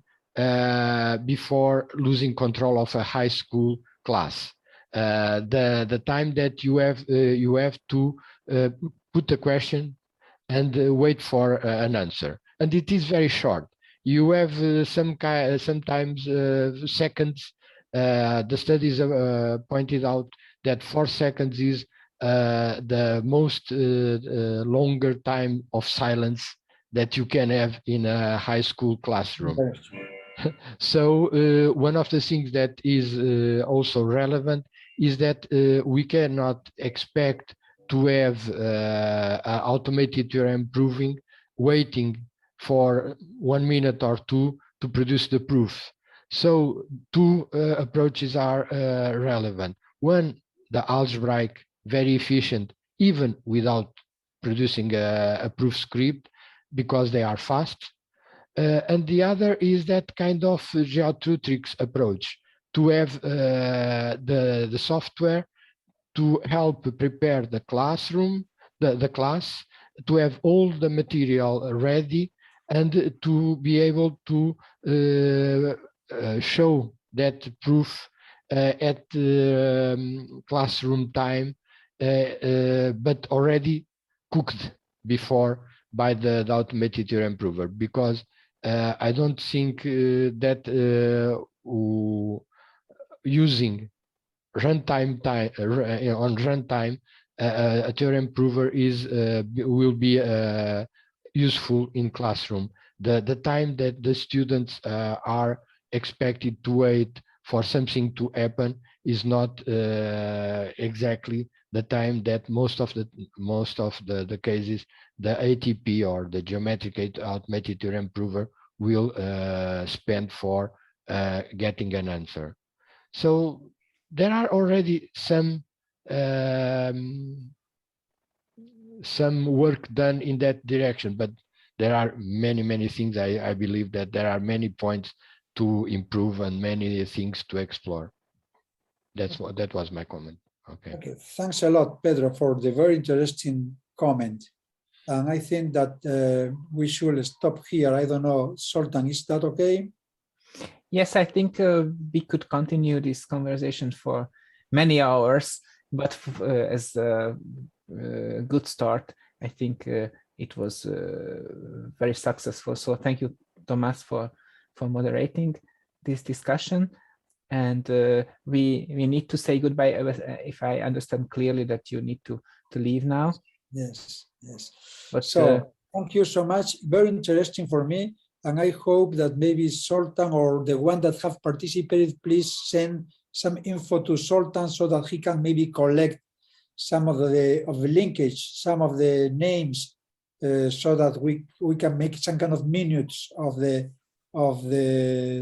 before losing control of a high school class, the time that you have to put a question and wait for an answer, and it is very short. You have sometimes seconds. The studies pointed out that 4 seconds is the most longer time of silence that you can have in a high school classroom. So one of the things that is also relevant is that we cannot expect to have automated theorem proving waiting for 1 minute or two to produce the proof. So two approaches are relevant. One, the algebraic, very efficient, even without producing a proof script, because they are fast. And the other is that kind of geotutrics approach, to have the software to help prepare the classroom, the class, to have all the material ready, and to be able to show that proof at classroom time, but already cooked before by the automated theorem prover, because I don't think that using runtime time on runtime a theorem prover will be useful in classroom. The time that the students are expected to wait for something to happen is not exactly the time that most of the cases the ATP or the geometric automated theorem prover will spend for getting an answer. So there are already some work done in that direction, but there are many things. I believe that there are many points to improve and many things to explore. That was my comment. Okay. Okay. Thanks a lot, Pedro, for the very interesting comment. And I think that we should stop here. I don't know, Sultan, is that okay? Yes, I think we could continue this conversation for many hours, but as a good start, I think it was very successful. So thank you, Thomas, for moderating this discussion. And we need to say goodbye. If I understand clearly that you need to leave now. Yes. But, so thank you so much. Very interesting for me. And I hope that maybe Sultan or the one that have participated, please send some info to Sultan so that he can maybe collect some of the linkage, some of the names, so that we can make some kind of minutes of the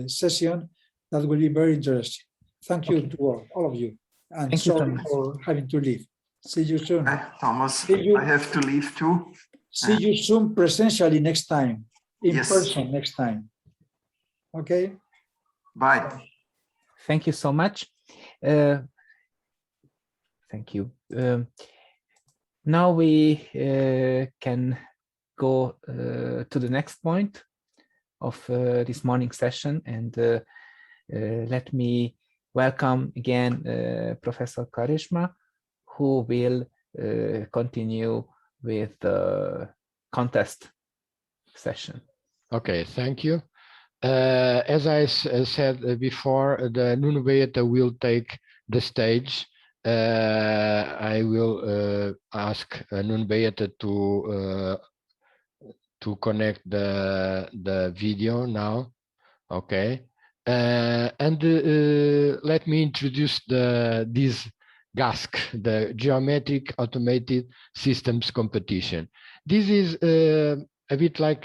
session. That will be very interesting. Thank you to all of you. And sorry for having to leave. See you soon. Thomas, I have to leave too. See you soon presentially next time. In person next time. Okay. Bye. Thank you so much. Thank you. Now we can go to the next point of this morning session, and let me welcome again Professor Karishma, who will continue with the contest session. Okay, thank you. As I said before, the Nuno Beata will take the stage. I will ask Nuno Beata to connect the video now. Okay, and let me introduce this GASC, the Geometric Automated Systems Competition. This is a bit like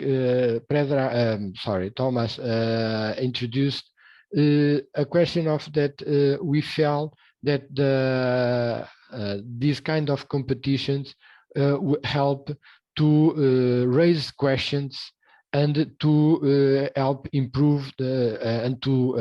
Thomas introduced a question of that we felt that these kind of competitions help to raise questions and to help improve and to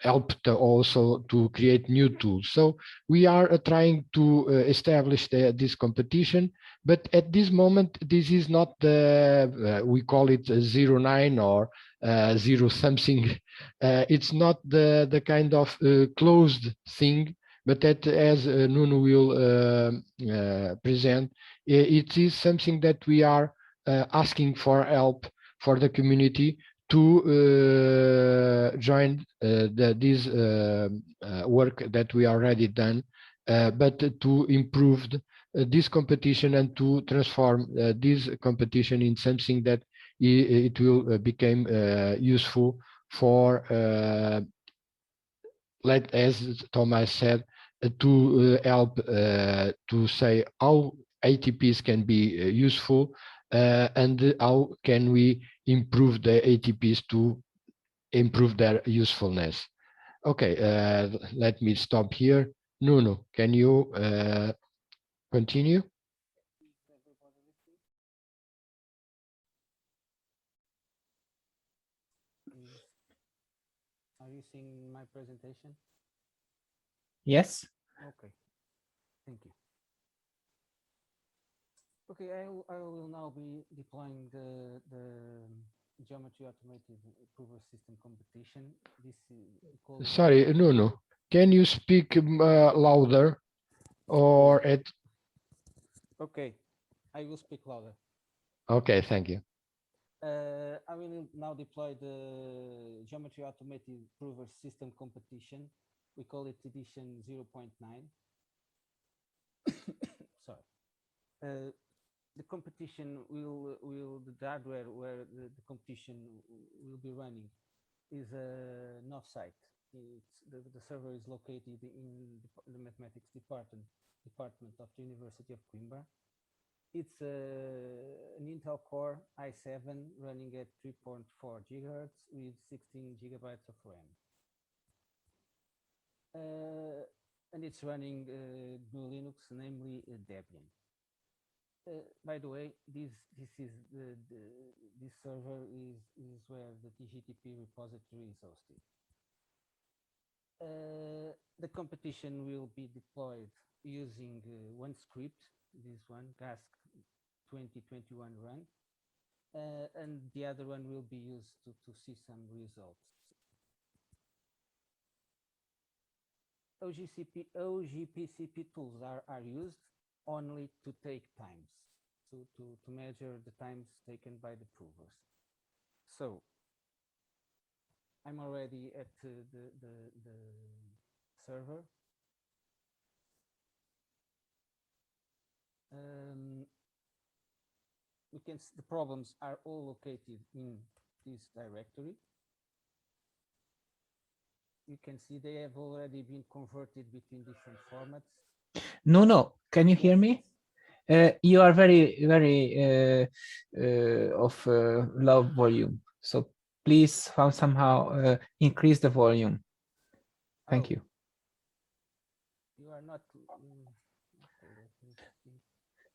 help also to create new tools. So we are trying to establish this competition, but at this moment, this is not the, we call it 09 or 0 something. It's not the kind of closed thing, but that, as Nuno will present, it is something that we are asking for help for the community to join this work that we already done but to improve this competition and to transform this competition in something that it will become useful for, as Thomas said, to help to say how ATPs can be useful and how can we improve the ATPs to improve their usefulness. Okay, let me stop here. Nuno, can you continue? Are you seeing my presentation? Yes. Okay, thank you. Okay, I will now be deploying the geometry automated prover system competition. This is Sorry, Nuno, can you speak louder or at? Okay, I will speak louder. Okay, thank you. I will now deploy the geometry automated prover system competition. We call it edition 0.9. Sorry. The competition will the hardware where the competition will be running is an offsite. The server is located in the mathematics department of the University of Coimbra. It's an Intel Core i7 running at 3.4 gigahertz with 16 gigabytes of RAM. And it's running GNU Linux, namely Debian. By the way, this server is where the TGTP repository is hosted. The competition will be deployed using one script, this one, GASC 2021 run, and the other one will be used to see some results. OGPCP tools are used only to take times, to measure the times taken by the provers. So I'm already at the server. The problems are all located in this directory. You can see they have already been converted between different formats. No, can you hear me? You are very of low volume. So please somehow increase the volume. Thank you. You are not.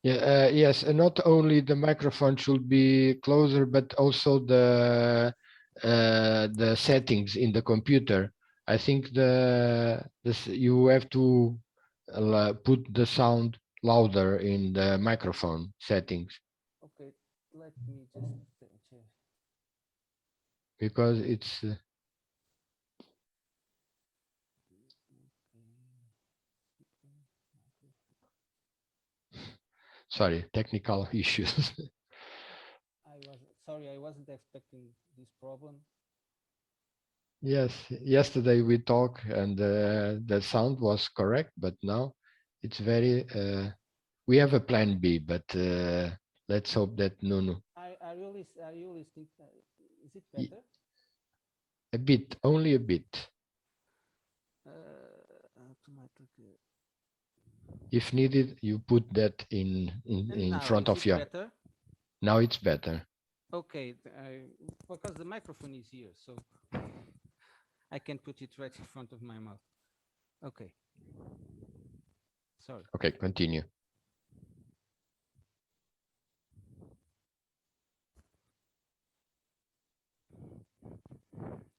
Yeah, yes, and not only the microphone should be closer, but also the settings in the computer. I think you have to put the sound louder in the microphone settings. Okay, let me just check. Because it's sorry, technical issues. I wasn't expecting this problem. Yes, yesterday we talked and the sound was correct, but now it's very. We have a plan B, but let's hope that no. I really think. Is it better? A bit, only a bit. If needed, you put that in front of you. Now it's better. Okay, because the microphone is here, so I can put it right in front of my mouth. Okay. Sorry. Okay, continue.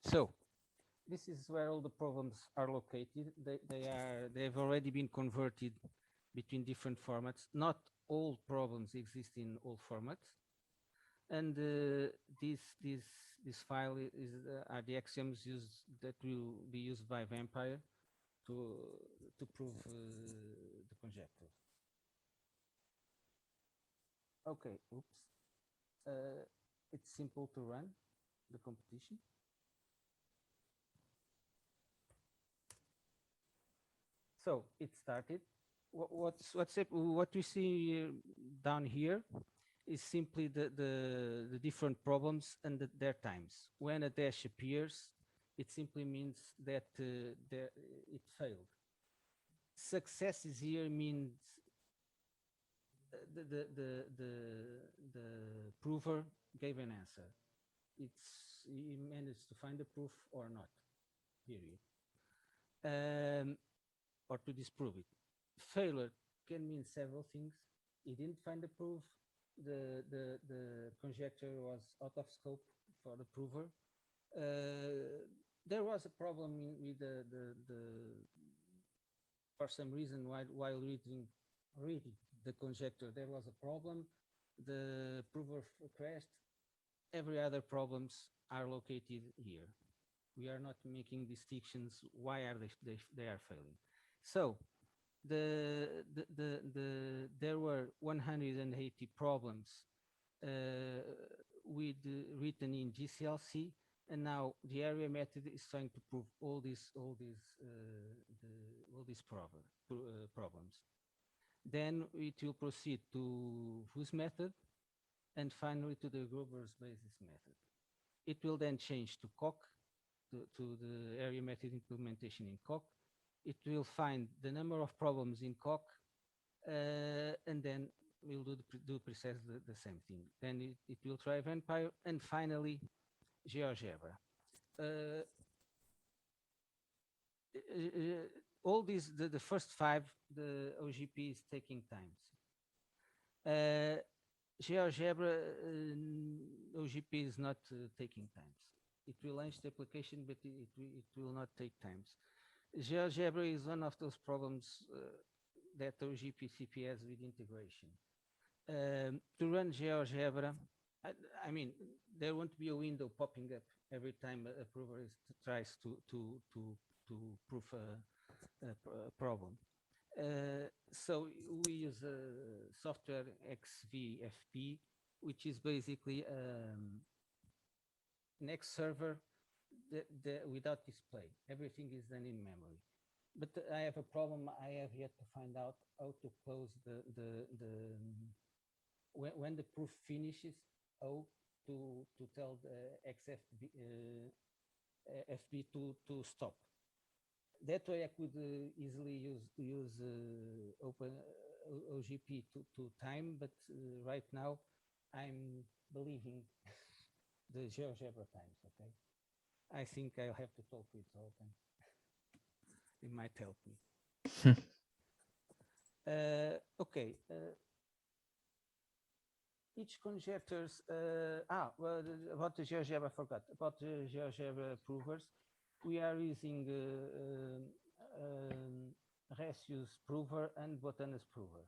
So this is where all the problems are located. They have already been converted between different formats. Not all problems exist in all formats. And this file are the axioms that will be used by Vampire to prove the conjecture. Okay, oops. It's simple to run the competition. So it started. what we see down here is simply the different problems and their times. When a dash appears, it simply means that it failed. Successes here means the prover gave an answer. He managed to find the proof or not, period. Or to disprove it. Failure can mean several things. He didn't find the proof. The conjecture was out of scope for the prover. There was a problem with for some reason while reading the conjecture, there was a problem. The prover crashed. Every other problems are located here. We are not making distinctions. Why are they are failing? So there were 180 problems written in GCLC, and now the area method is trying to prove all these problems. Then it will proceed to whose method, and finally to the Grover's basis method. It will then change to COC, to the area method implementation in COC. It will find the number of problems in COC, and then we'll do precisely the same thing. Then it will try Vampire, and finally GeoGebra. All these, the first five, the OGP is taking time. GeoGebra OGP is not taking time. It will launch the application, but it will not take time. GeoGebra is one of those problems that OGP CP has with integration. To run GeoGebra, I mean, there won't be a window popping up every time a prover tries to prove a problem. So we use software XVFP, which is basically an X server without display. Everything is done in memory. But I have a problem. I have yet to find out how to close when the proof finishes, how to tell the XFB FB to stop. That way I could easily use open OGP to time, but right now I'm believing the GeoGebra times, okay? I think I'll have to talk with Zoltan. It might help me. Okay. Each conjectures, well, about the GeoGebra, I forgot. About the GeoGebra provers, we are using Resius prover and Botanus prover.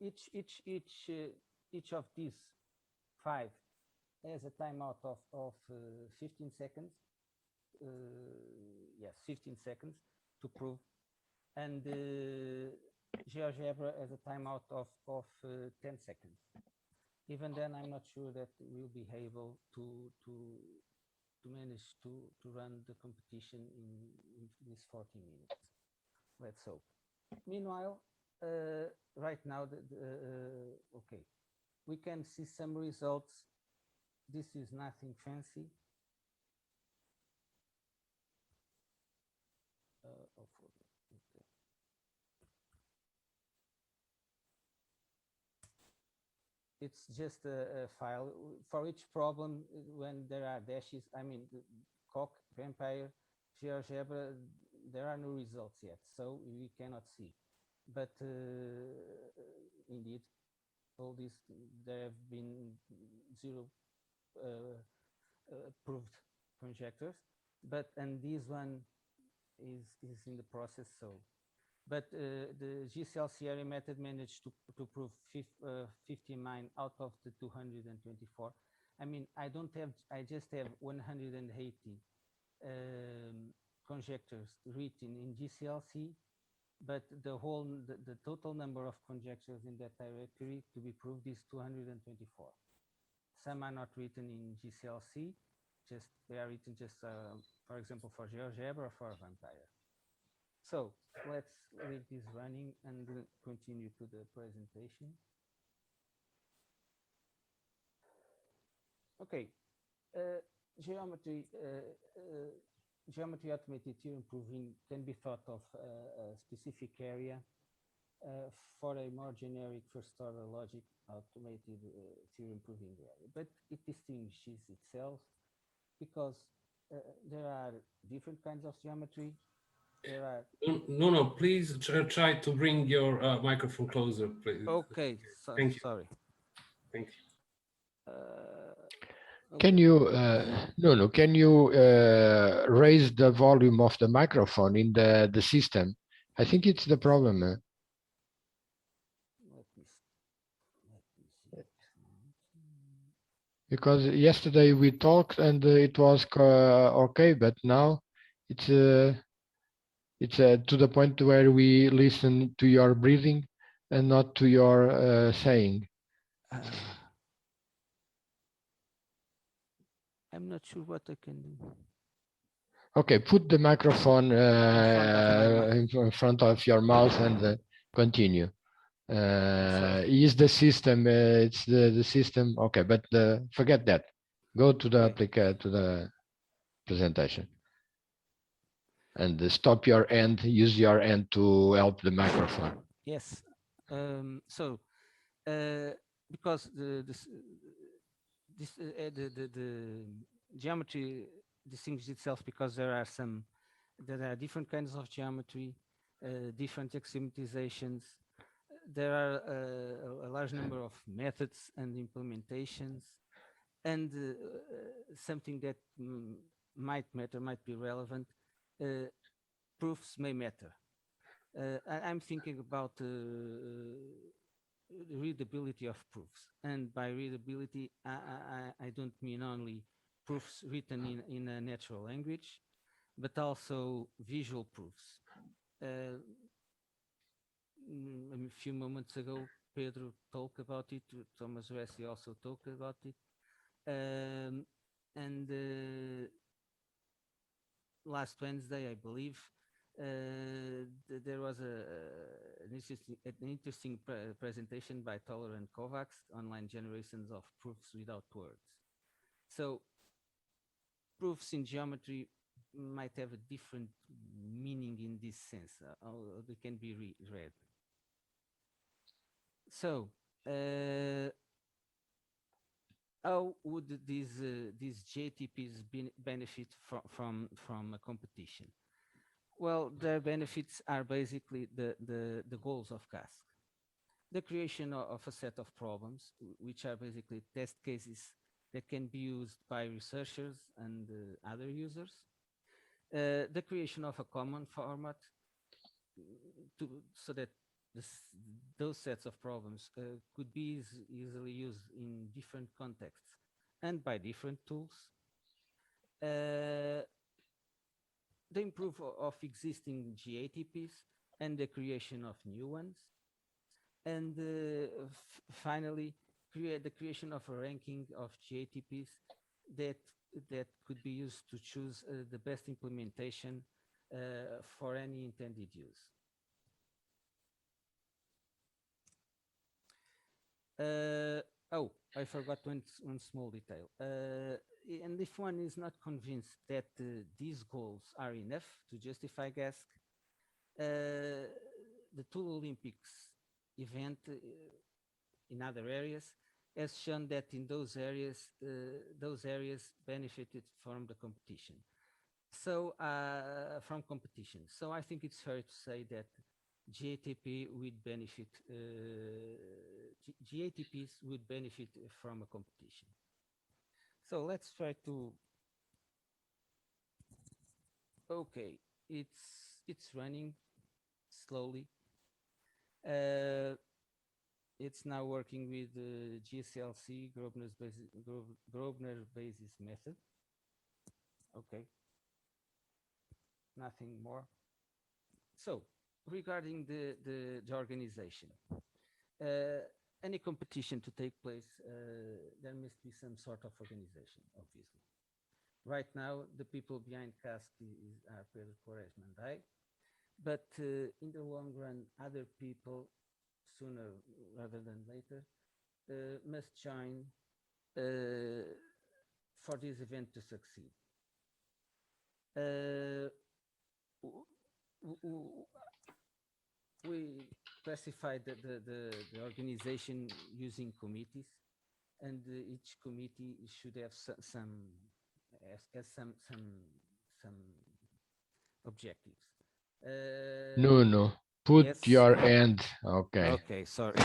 Each of these five has a timeout of 15 seconds. Yes, 15 seconds to prove. And GeoGebra has a timeout of 10 seconds. Even then, I'm not sure that we'll be able to manage to run the competition in these 40 minutes. Let's hope. Meanwhile, right now, okay, we can see some results. This is nothing fancy. It's just a file for each problem. When there are dashes, I mean, Coq, Vampire, GeoGebra, there are no results yet, so we cannot see. But indeed, all these, there have been 0 proved conjectures, and this one is in the process. So, but the GCLC area method managed to prove 59 out of the 224. I mean, I just have 180 conjectures written in GCLC, but the total number of conjectures in that directory to be proved is 224. Some are not written in GCLC. they are written just, for example, for GeoGebra or for Vampire. So let's leave this running and continue to the presentation. Okay, geometry automated theorem proving can be thought of a specific area for a more generic first-order logic automated theorem proving area, but it distinguishes itself because there are different kinds of geometry. There are no, please try to bring your microphone closer, please. Okay, Thank you. Sorry. Thank you. Can you, can you raise the volume of the microphone in the system? I think it's the problem. Let me see. Because yesterday we talked and it was okay, but now it's to the point where we listen to your breathing and not to your saying. I'm not sure what I can do. Okay, put the microphone in front of your mouth and continue. Is the system? It's the system. Okay, but forget that. Go to the to the presentation, and stop your end. Use your end to help the microphone. Yes. Because the geometry distinguishes itself because there are different kinds of geometry, different axiomatization. There are a large number of methods and implementations, and something that might be relevant. Proofs may matter. I'm thinking about readability of proofs, and by readability, I don't mean only proofs written in a natural language, but also visual proofs. A few moments ago, Pedro talked about it. Thomas Rossi also talked about it, and last Wednesday, I believe, there was an interesting presentation by Toller and Kovacs, online generations of proofs without words. So proofs in geometry might have a different meaning in this sense, they can be read. So how would these JTPs benefit from a competition? Well, their benefits are basically the goals of CASC. The creation of a set of problems, which are basically test cases that can be used by researchers and other users. The creation of a common format so that those sets of problems could be easily used in different contexts and by different tools. The improve of existing GATPs and the creation of new ones. And finally, the creation of a ranking of GATPs that could be used to choose the best implementation for any intended use. I forgot one small detail. And if one is not convinced that these goals are enough to justify GASC, the Tool Olympics event in other areas has shown that in those areas benefited from the competition. So So I think it's fair to say that GATPs would benefit from a competition. So let's try to. Okay, it's running slowly. It's now working with the GCLC Grosvenor basis method. Okay, nothing more. So regarding the organization, any competition to take place, there must be some sort of organization, obviously. Right now, the people behind cask are Pedro Quaresma and I, but in the long run, other people, sooner rather than later, must join for this event to succeed. We classified the organization using committees, and each committee should have some objectives. No. Put yes. your hand. Okay. Okay, sorry.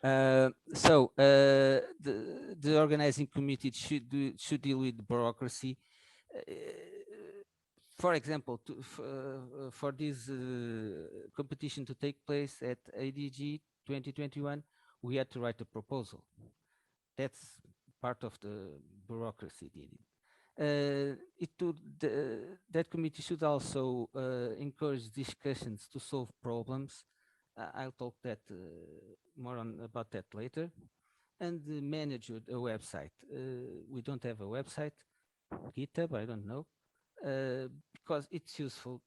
The organizing committee should deal with bureaucracy. For example, for this competition to take place at ADG 2021, we had to write a proposal. That's part of the bureaucracy needed. That committee should also encourage discussions to solve problems. I'll talk more about that later. And manage a website. We don't have a website, GitHub, I don't know, because it's useful.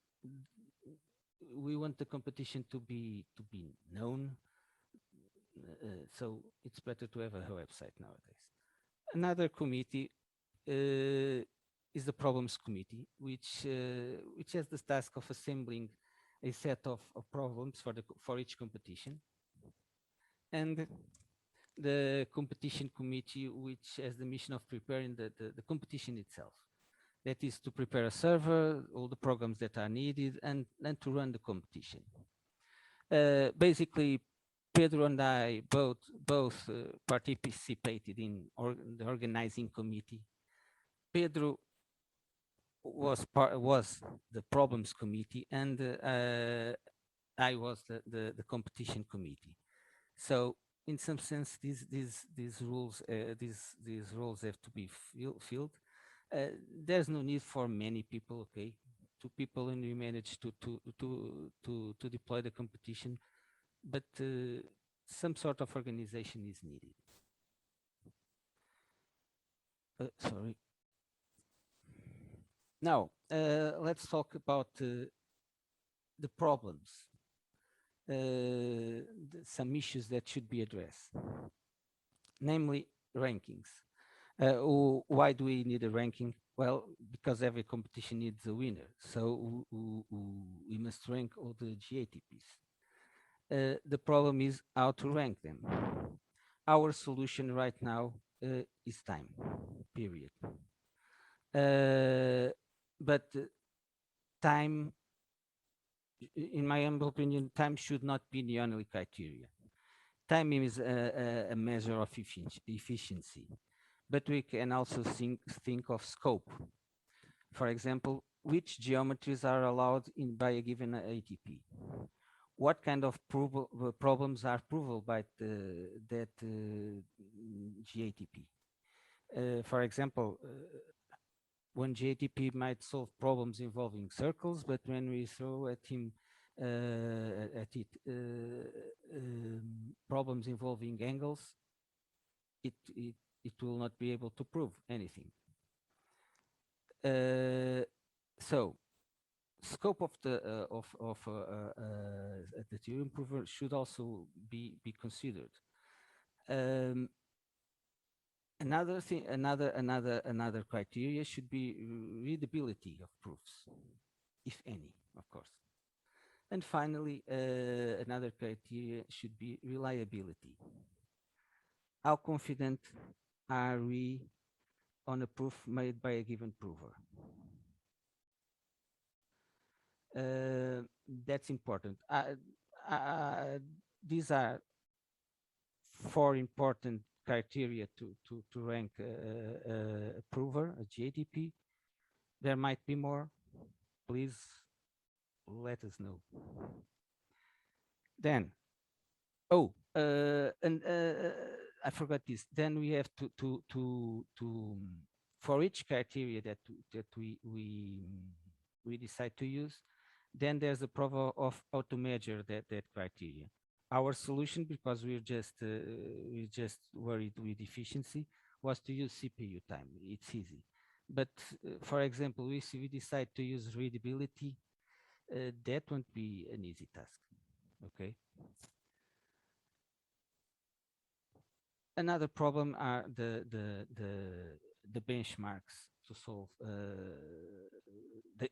We want the competition to be known, so it's better to have a website nowadays. Another committee is the problems committee, which has the task of assembling a set of problems for each competition, and the competition committee, which has the mission of preparing the competition itself. That is to prepare a server, all the programs that are needed, and to run the competition. Basically, Pedro and I both participated in the organizing committee. Pedro was the problems committee, and I was the competition committee. So, in some sense, these roles have to be filled. There's no need for many people. Okay, 2 people, and we managed to deploy the competition, but some sort of organization is needed. Sorry. Now let's talk about the problems. Some issues that should be addressed, namely rankings. Why do we need a ranking? Well, because every competition needs a winner, so we must rank all the GATPs. The problem is how to rank them. Our solution right now is time, period. But time, in my humble opinion, time should not be the only criteria. Time is a measure of efficiency, but we can also think of scope. For example, which geometries are allowed by a given ATP? What kind of problems are provable by that GATP? For example, one GATP might solve problems involving circles, but when we throw at it problems involving angles, it will not be able to prove anything. So, scope of the theorem prover should also be considered. Another thing, another criteria should be readability of proofs, if any, of course. And finally, another criteria should be reliability. How confident are we on a proof made by a given prover? That's important. These are 4 important criteria to rank a prover, a GATP. There might be more. Please let us know. Then, I forgot this. Then we have to for each criteria that we decide to use, then there's a problem of how to measure that criteria. Our solution, because we're just worried with efficiency, was to use CPU time. It's easy. But for example, if we decide to use readability, that won't be an easy task. Okay. Another problem are the benchmarks to solve.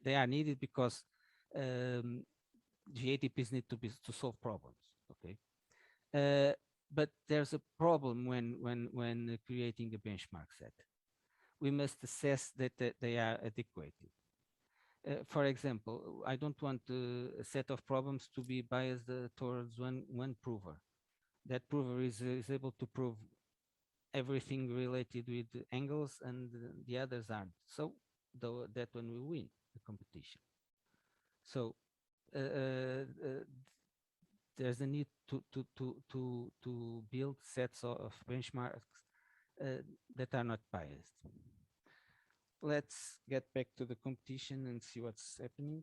They are needed because GATPs need to solve problems. Okay. But there's a problem when creating a benchmark set. We must assess that they are adequate. For example, I don't want a set of problems to be biased towards one prover. That prover is able to prove everything related with angles and the others aren't. So that one will win the competition. So there's a need to build sets of benchmarks that are not biased. Let's get back to the competition and see what's happening.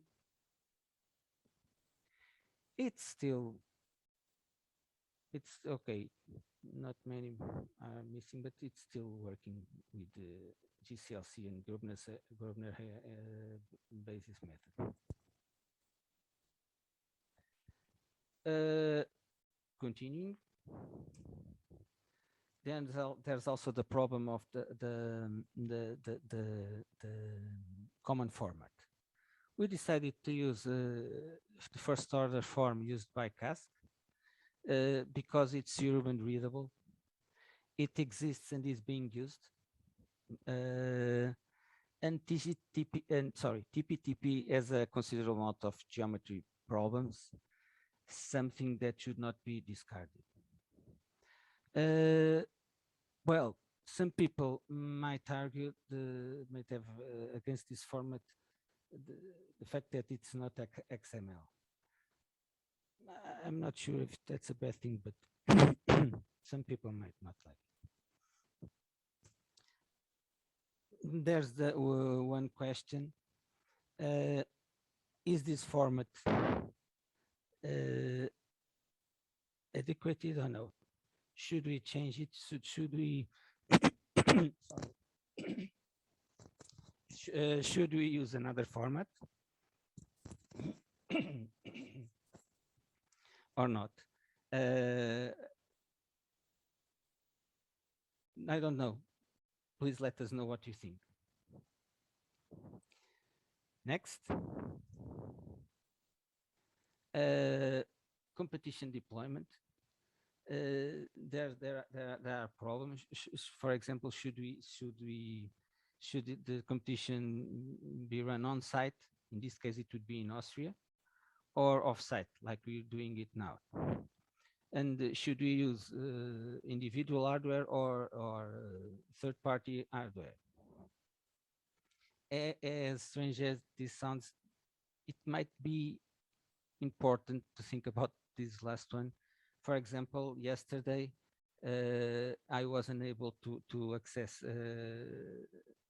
It's okay. Not many are missing, but it's still working with the GCLC and Grosvenor basis method. Continuing. Then there's also the problem of the common format. We decided to use the first order form used by CASC because it's urban readable. It exists and is being used. And TPTP has a considerable amount of geometry problems, something that should not be discarded. Well, some people might argue, might have against this format, the fact that it's not XML. I'm not sure if that's a bad thing, but some people might not like it. There's the one question. Is this format adequate or no? Should we change it? Should we should we use another format or not? I don't know. Please let us know what you think. Next. Competition deployment. There are problems. For example, should the competition be run on site? In this case, it would be in Austria, or off site, like we're doing it now. And should we use individual hardware or third-party hardware? As strange as this sounds, it might be important to think about this last one. For example, yesterday, I was unable to access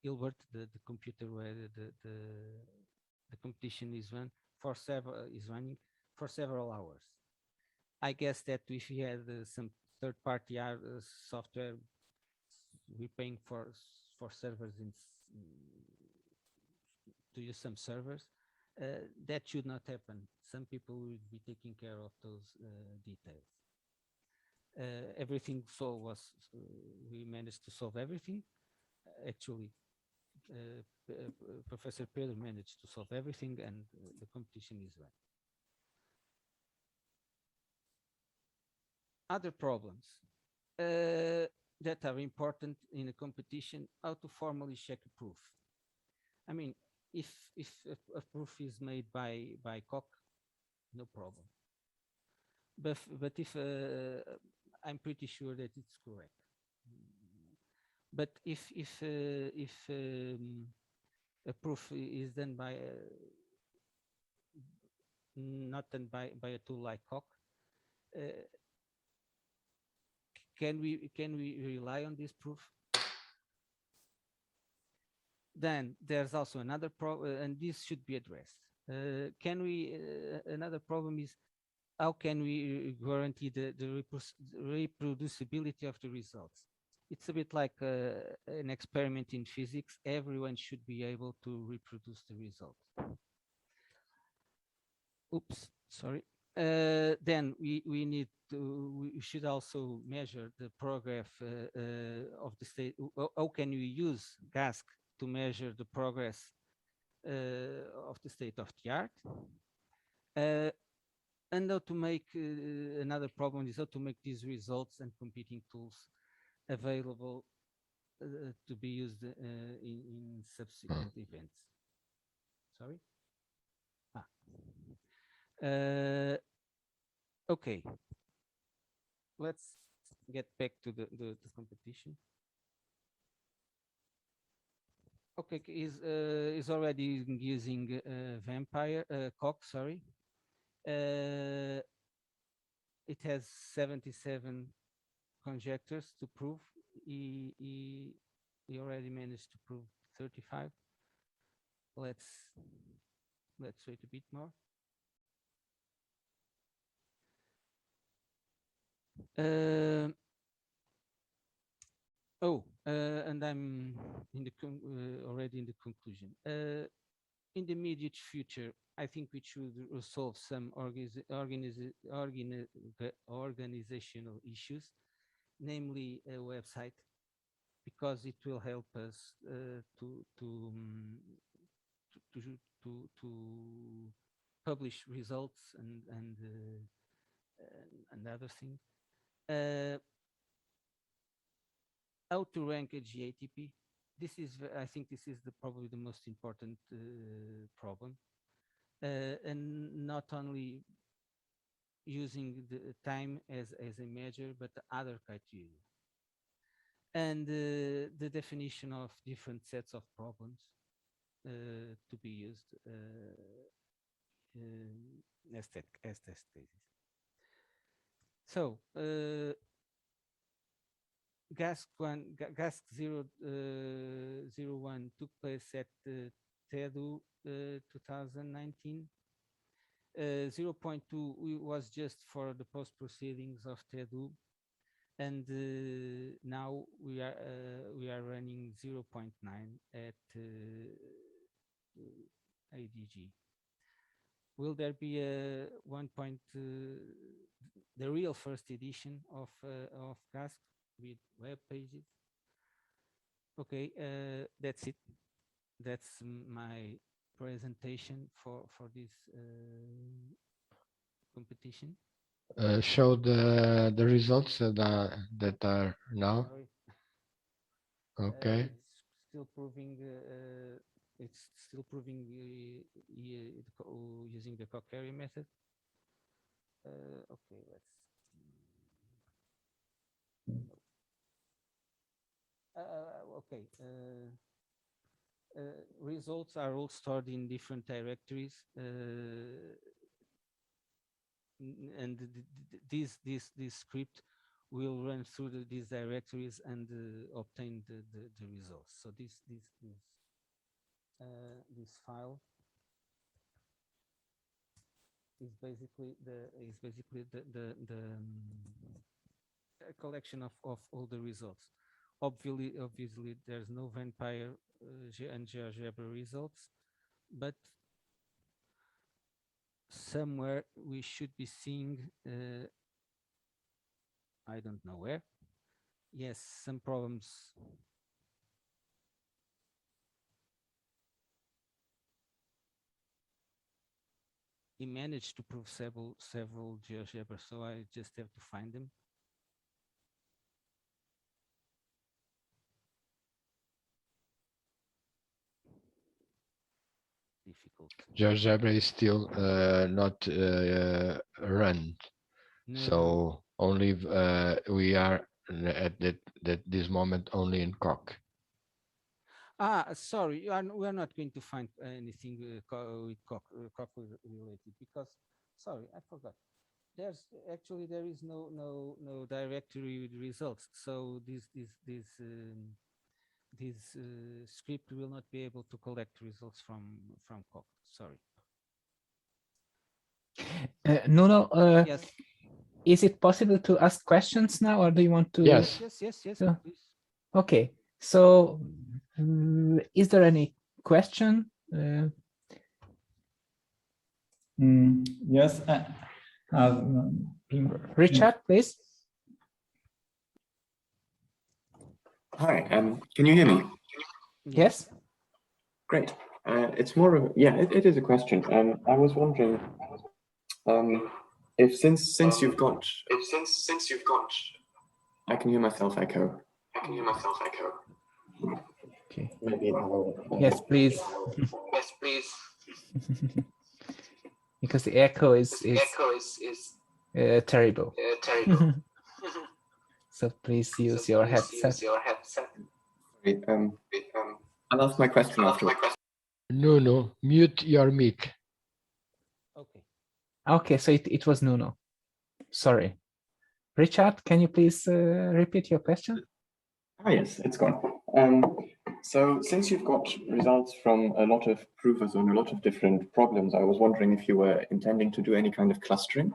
Hilbert, the computer where the competition is running for several hours. I guess that if we had some third-party software, we're paying for servers to use some servers. That should not happen. Some people will be taking care of those details. Everything we managed to solve everything. Actually, Professor Pedro managed to solve everything and the competition is run. Other problems that are important in a competition, how to formally check a proof. I mean, if a proof is made by Koch, no problem. But if I'm pretty sure that it's correct. But if a proof is done by not done by a tool like Koch, can we rely on this proof? Then there's also another problem, and this should be addressed. Another problem is, how can we guarantee the reproducibility of the results? it's a bit like an experiment in physics. Everyone should be able to reproduce the result. Oops, sorry. Then we should also measure the progress of the state. How can we use GASC to measure the progress of the state of the art? And how to make another problem is how to make these results and competing tools available to be used in subsequent events. Sorry. Okay, let's get back to the competition. Okay, is already using vampire cock. Sorry, it has 77 conjectures to prove. He already managed to prove 35. Let's wait a bit more. And I'm in the already in the conclusion. In the immediate future, I think we should resolve some organizational issues, namely a website, because it will help us to publish results and other things. How to rank a GATP. This is, I think, this is probably the most important problem, and not only using the time as a measure, but other criteria, and the definition of different sets of problems to be used as test cases. So GASC 001 took place at TEDU 2019. 0.2 was just for the post proceedings of TEDU, and now we are running 0.9 at ADG. Will there be a the real first edition of GASC with web pages? Okay, that's it. That's my presentation for this competition. Show the results that are now. Sorry. Okay. It's still proving. It's still proving using the Cock-Carrier method. Okay, let's. Okay. Results are all stored in different directories, and this script will run through these directories and obtain the results. So this file is basically a collection of all the results. Obviously, there's no vampire and GeoGebra results, but somewhere we should be seeing, I don't know where. Yes, some problems. He managed to prove several GeoGebra, so I just have to find them. Difficult. GeoGebra is still not run, No, so only we are at this moment only in Cock. Sorry, we are not going to find anything with Cock related, because, sorry, I forgot. There is no directory with results, so this script will not be able to collect results from Cock. Sorry. Nuno, yes. Is it possible to ask questions now, or do you want to? Yes. Yes. So, Please. Okay, so is there any question? Yes. Richard, please. Hi, can you hear me? Yes. Great. It's more of, yeah, it is a question. I was wondering if since you've got, I can hear myself echo. Okay. Maybe now. Yes, please. Yes, please. Because the echo is terrible. So please use your headset. Sorry, I'll ask my question afterwards. No, mute your mic. Okay. Okay, so it was Nuno. Sorry. Richard, can you please repeat your question? Ah, yes, it's gone. So since you've got results from a lot of provers on a lot of different problems, I was wondering if you were intending to do any kind of clustering,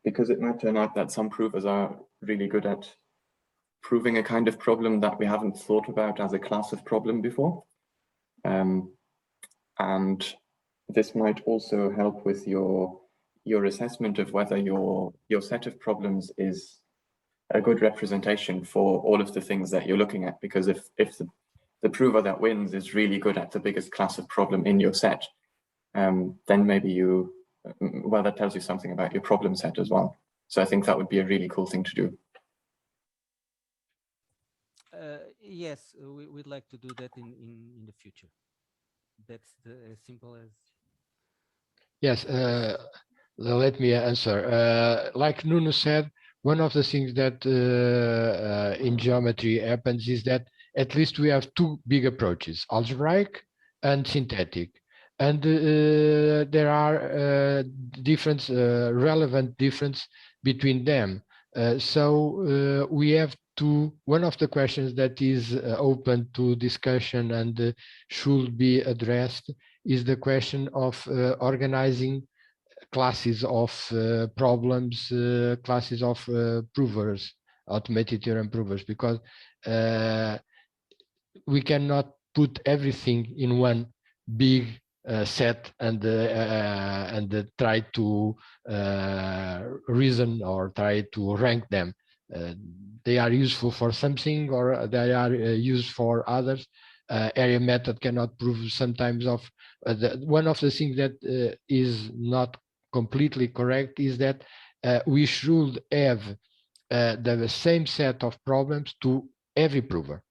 because it might turn out that some provers are really good at proving a kind of problem that we haven't thought about as a class of problem before. And this might also help with your assessment of whether your set of problems is a good representation for all of the things that you're looking at, because if the prover that wins is really good at the biggest class of problem in your set, then maybe well, that tells you something about your problem set as well. So I think that would be a really cool thing to do. Yes, we'd like to do that in the future. That's as simple as. Yes, let me answer. Like Nuno said, one of the things that in geometry happens is that at least we have two big approaches, algebraic and synthetic. And there are relevant difference between them. So we have one of the questions that is open to discussion and should be addressed is the question of organizing classes of problems, classes of provers, automated theorem provers, because we cannot put everything in one big set and try to reason or try to rank them. They are useful for something or they are used for others. Area method cannot prove sometimes of one of the things that is not completely correct is that we should have the same set of problems to every prover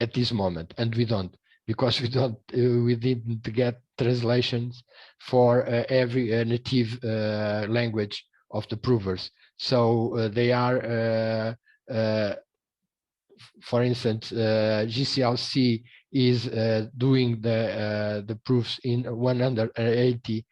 at this moment, and we don't, because we didn't get translations for every native language of the provers. So they are, for instance, GCLC is doing the proofs in 180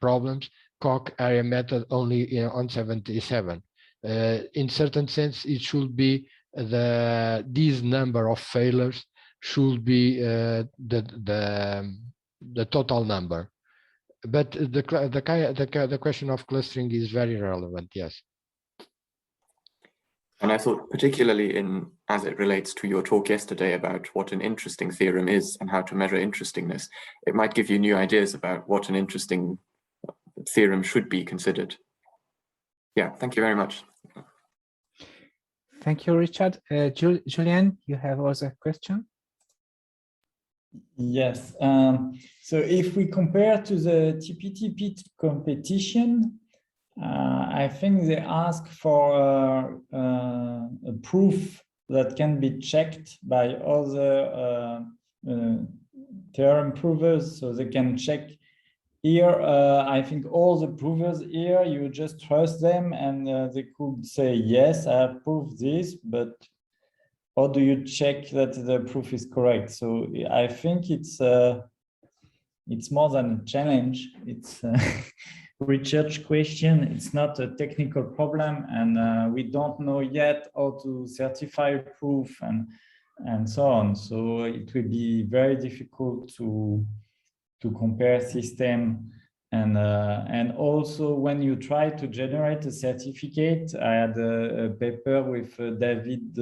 problems. Coq area method only on 77. In certain sense, it should be this number of failures should be the total number. But the question of clustering is very relevant. Yes. And I thought, particularly as it relates to your talk yesterday about what an interesting theorem is and how to measure interestingness, it might give you new ideas about what an interesting theorem should be considered. Yeah, thank you very much. Thank you, Richard. Julian, you have also a question? Yes. So if we compare to the TPTP competition, I think they ask for a proof that can be checked by other theorem provers, so they can check here. I think all the provers here, you just trust them and they could say, yes, I have proved this, but how do you check that the proof is correct? So I think it's more than a challenge. It's research question. It's not a technical problem, and we don't know yet how to certify proof and so on. So it will be very difficult to compare system And also when you try to generate a certificate, I had a paper with David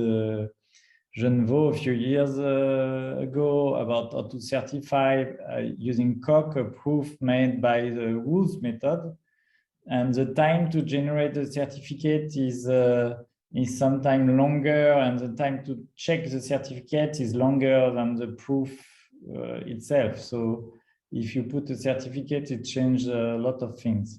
Genevaux a few years ago about how to certify using Coq a proof made by the Woos method. And the time to generate the certificate is sometimes longer, and the time to check the certificate is longer than the proof itself. So if you put a certificate, it changes a lot of things.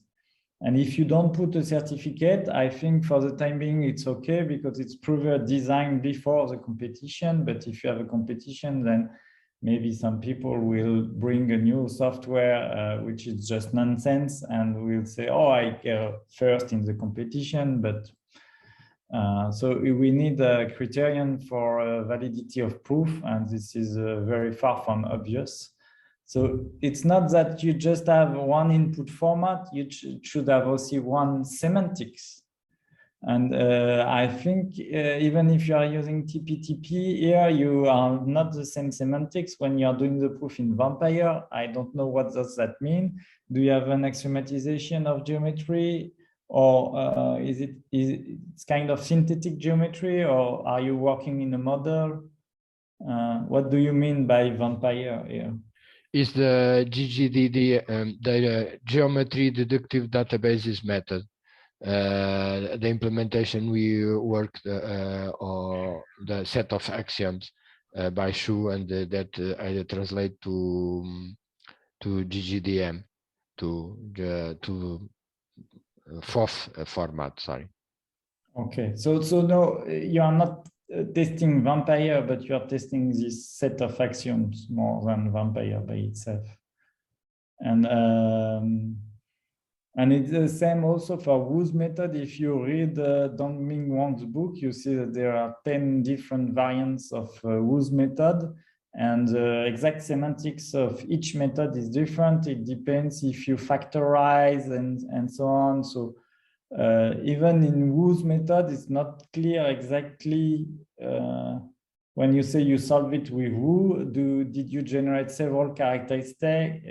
And if you don't put a certificate, I think for the time being, it's okay because it's prover designed before the competition. But if you have a competition, then maybe some people will bring a new software, which is just nonsense, and will say, oh, I get first in the competition. But so we need a criterion for validity of proof, and this is very far from obvious. So it's not that you just have one input format, you should have also one semantics. And I think even if you are using TP-TP here, you are not the same semantics when you are doing the proof in Vampire. I don't know what does that mean. Do you have an axiomatization of geometry, or is it's kind of synthetic geometry, or are you working in a model? What do you mean by Vampire here? Is the GGDD the geometry deductive databases method? The implementation we worked or the set of axioms by Shu, and that I translate to GGDM to fourth format. Sorry. Okay, so no, you are not testing Vampire, but you are testing this set of axioms more than Vampire by itself. And it's the same also for Woos method. If you read Dongming Wang's book, you see that there are 10 different variants of Woos method, and the exact semantics of each method is different. It depends if you factorize and so on. So even in Woos method, it's not clear exactly when you say you solve it with Woo, did you generate several characteristic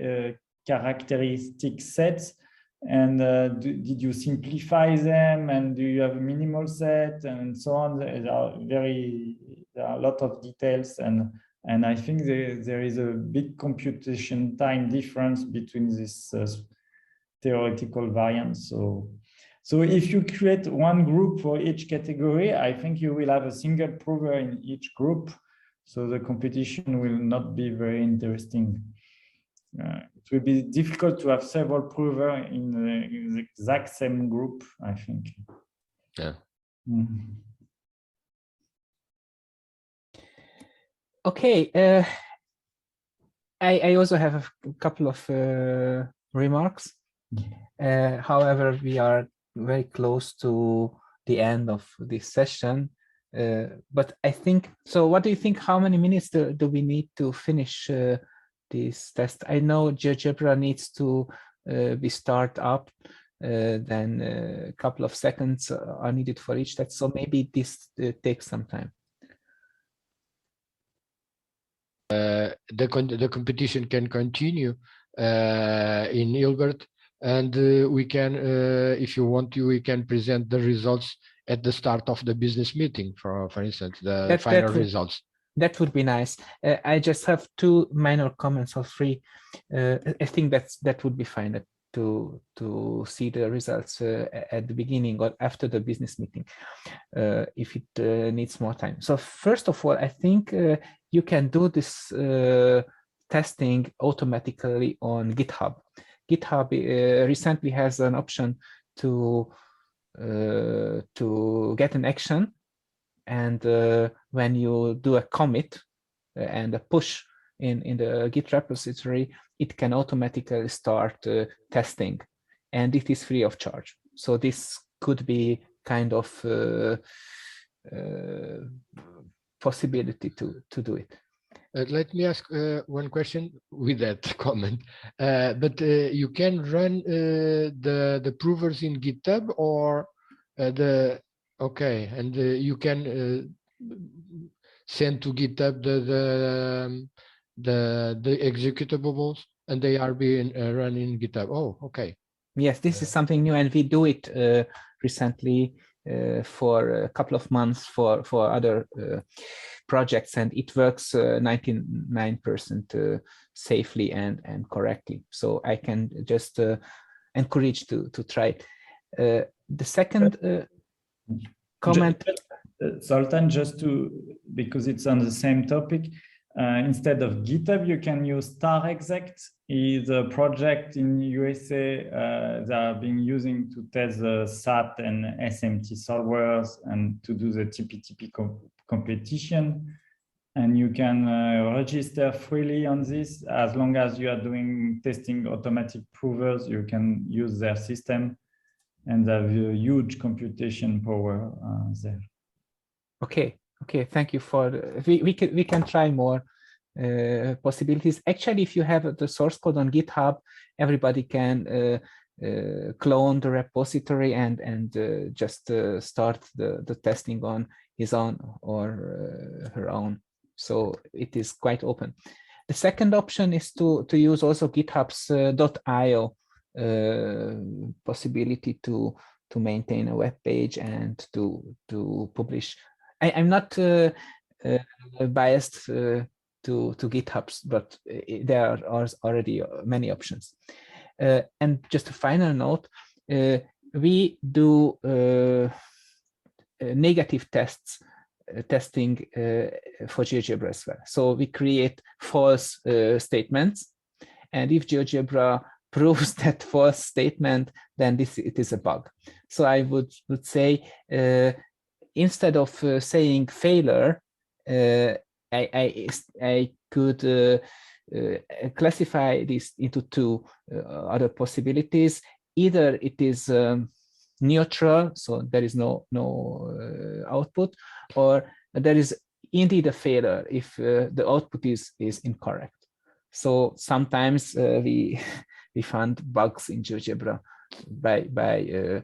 sets, and did you simplify them, and do you have a minimal set, and so on? There are a lot of details, and I think there is a big computation time difference between these theoretical variants. So if you create one group for each category, I think you will have a single prover in each group. So the competition will not be very interesting. It will be difficult to have several provers in the exact same group, I think. Yeah. Mm-hmm. Okay. I also have a couple of remarks. However, we are very close to the end of this session. But I think, so what do you think, how many minutes do we need to finish this test? I know GeoGebra needs to be start up, then a couple of seconds are needed for each test. So maybe this takes some time. The competition can continue in Hilbert, and we can, if you want to, we can present the results at the start of the business meeting, for instance, the final results. That would be nice. I just have two minor comments or three. I think that would be fine to see the results at the beginning or after the business meeting, if it needs more time. So first of all, I think you can do this testing automatically on GitHub. GitHub recently has an option to get an action, and when you do a commit and a push in the Git repository, it can automatically start testing, and it is free of charge. So this could be kind of possibility to do it. Let me ask one question with that comment. But you can run the provers in GitHub, or okay, and you can send to GitHub the executables And they are being run in GitHub. Oh, okay. Yes, this is something new, and we do it recently for a couple of months for other projects, and it works 99% safely and correctly. So I can just encourage to try it. The second comment. Zoltan, just because it's on the same topic, instead of GitHub, you can use StarExec. Is a project in USA that are being using to test the SAT and SMT solvers and to do the TP-TP competition. And you can register freely on this. As long as you are doing testing automatic provers, you can use their system, and they have a huge computation power there. Okay, thank you for we can try more possibilities. Actually, if you have the source code on GitHub, everybody can clone the repository and just start the testing on his own or her own. So it is quite open. The second option is to use also GitHub's .io possibility to maintain a web page and to publish. I'm not biased to GitHubs, but there are already many options. And just a final note, we do negative testing for GeoGebra as well. So we create false statements, and if GeoGebra proves that false statement, then it is a bug. So I would say instead of saying failure, I could classify this into two other possibilities. Either it is neutral, so there is no output, or there is indeed a failure if the output is incorrect. So sometimes we find bugs in GeoGebra by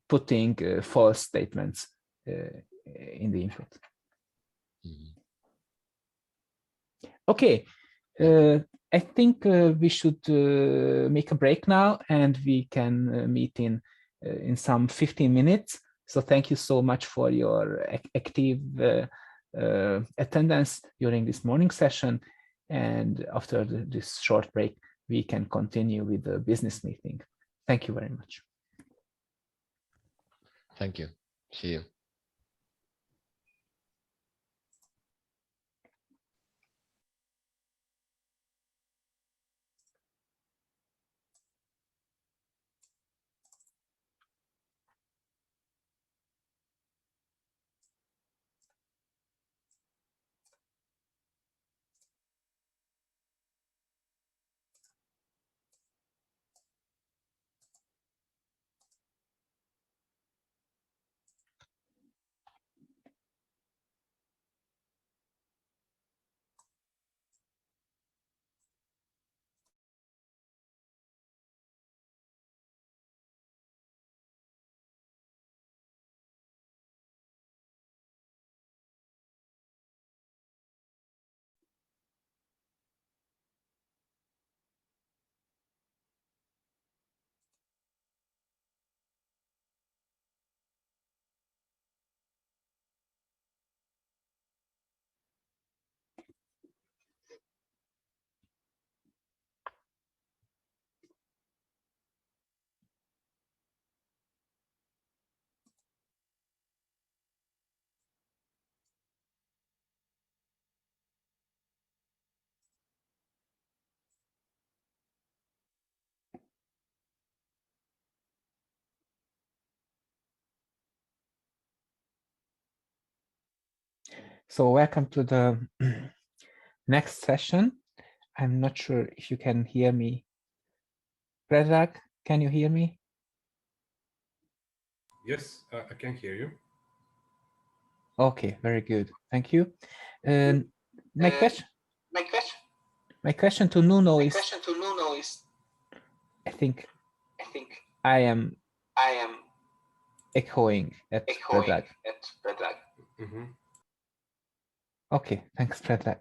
putting false statements in the input. Okay, I think we should make a break now, and we can meet in some 15 minutes. So thank you so much for your active attendance during this morning session. And after this short break, we can continue with the business meeting. Thank you very much. Thank you. See you. So welcome to the next session. I'm not sure if you can hear me. Predrag, can you hear me? Yes, I can hear you. Okay, very good. Thank you. My question to Nuno is. I think I am echoing at Predrag. Mm-hmm. Okay, thanks for that.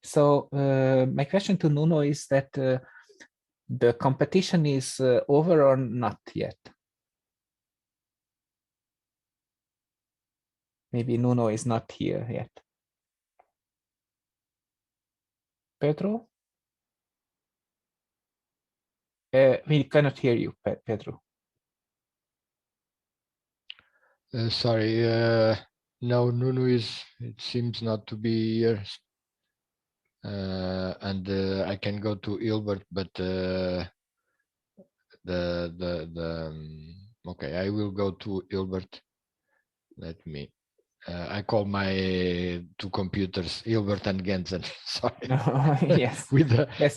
So my question to Nuno is that the competition is over or not yet? Maybe Nuno is not here yet. Pedro? We cannot hear you, Pedro. Sorry, no, Nuno it seems not to be here. And I can go to Hilbert, but okay, I will go to Hilbert. Let me. I call my two computers Hilbert and Gensen. Sorry. Yes. With the yes,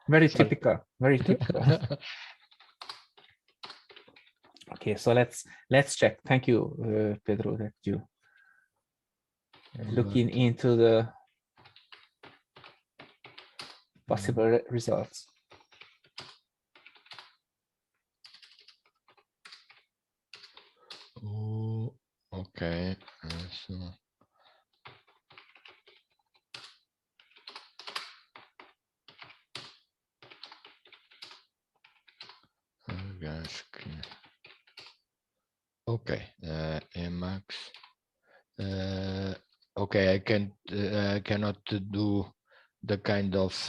very typical. Very typical. Okay, so let's check. Thank you, Pedro, that you looking into the possible results. Oh, okay. So okay, Emacs. Okay, I cannot do the kind of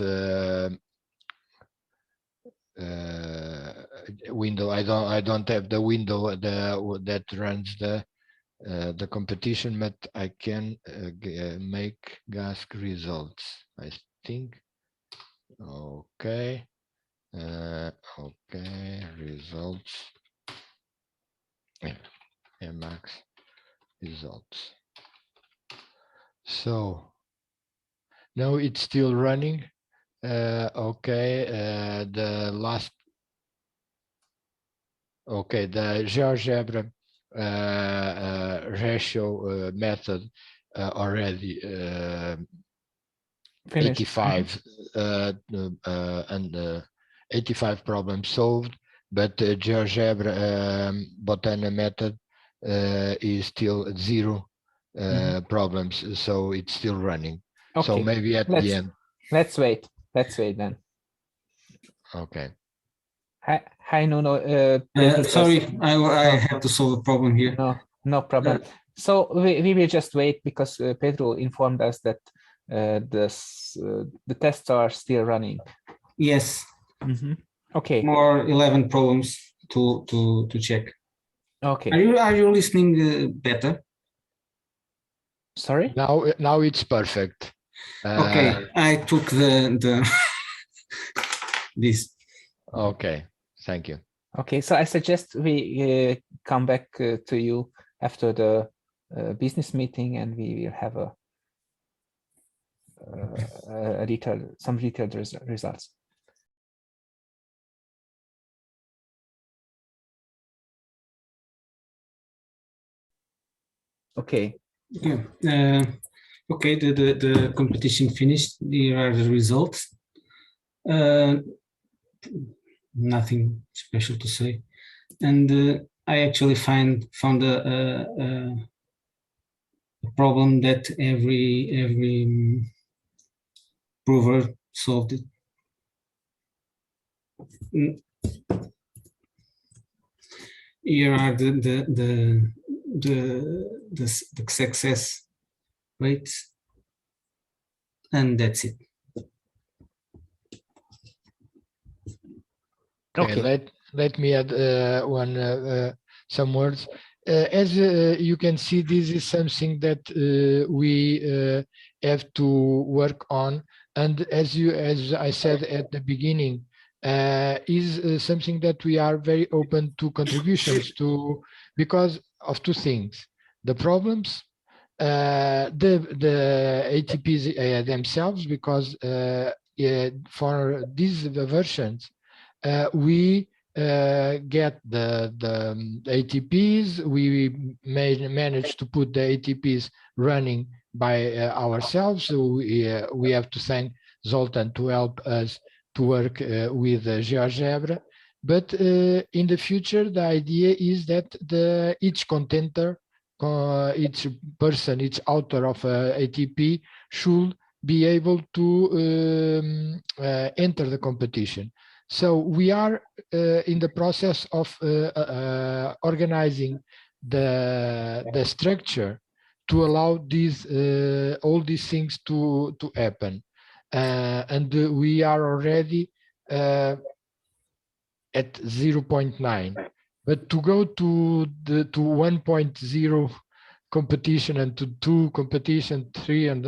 window. I don't have the window that runs the competition, but I can make GASC results, I think. Okay. Okay, results. Yeah, Emacs results. So now it's still running. Okay, the last. Okay, the GeoGebra ratio method already 85 and 85 problems solved, but GeoGebra Botana method is still 0 problems, so it's still running. Okay. So maybe at the end. Let's wait. Let's wait then. Okay. Hi, Nuno. Sorry, I have to solve a problem here. No problem. So we will just wait because Pedro informed us that the tests are still running. Yes. Okay. More 11 problems to check. Okay. Are you listening better? Sorry. Now it's perfect. Okay, I took the this. Okay. Thank you. Okay, so I suggest we come back to you after the business meeting, and we will have some detailed results. Okay. Yeah. Okay. The competition finished. Here are the results. Nothing special to say, and I actually found a problem that every prover solved it. Here are the success rates, and that's it. Okay, let me add some words. As you can see, this is something that we have to work on, and as I said at the beginning, is something that we are very open to contributions to, because of two things: the problems, the ATPs themselves, because for these versions. We get the ATPs. We manage to put the ATPs running by ourselves. So we have to thank Zoltan to help us to work with GeoGebra. But in the future, the idea is that each contender each person, each author of ATP should be able to enter the competition. So we are in the process of organizing the structure to allow these all these things to happen, and we are already at 0.9. But to go to 1.0 competition and to 2 competition, 3 and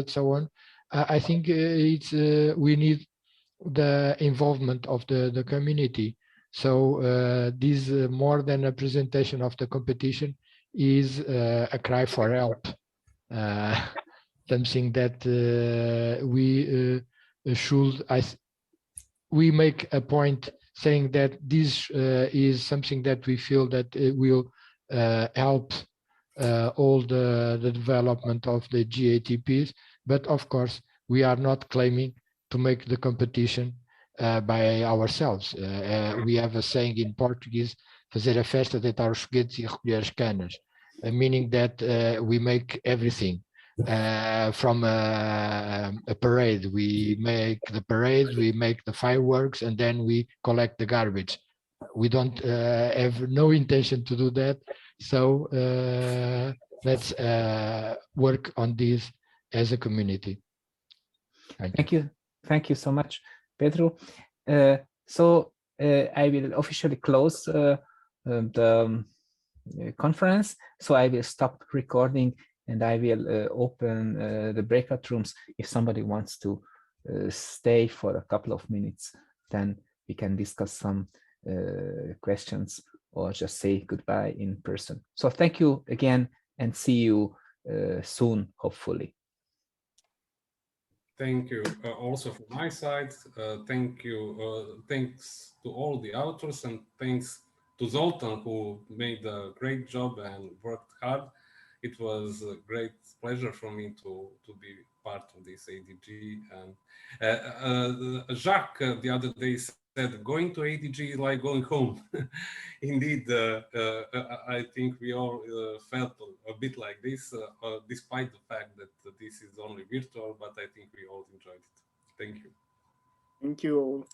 so on, I think it's we need the involvement of the community. So this more than a presentation of the competition is a cry for help, something that we should we make a point saying that this is something that we feel that it will help all the development of the GATPs, but of course we are not claiming to make the competition by ourselves. We have a saying in Portuguese, fazer a festa, deitar os foguetes e recolher as canas, meaning that we make everything. From a parade, we make the parade, we make the fireworks, and then we collect the garbage. We don't have no intention to do that. So let's work on this as a community. Thank you. Thank you so much, Pedro. So I will officially close the conference. So I will stop recording and I will open the breakout rooms. If somebody wants to stay for a couple of minutes, then we can discuss some questions or just say goodbye in person. So thank you again and see you soon, hopefully. Thank you also from my side. Thank you. Thanks to all the authors and thanks to Zoltan, who made a great job and worked hard. It was a great pleasure for me to be part of this ADG. And Jacques the other day said, going to ADG is like going home. Indeed, I think we all felt a bit like this, despite the fact that this is only virtual, but I think we all enjoyed it. Thank you. Thank you all.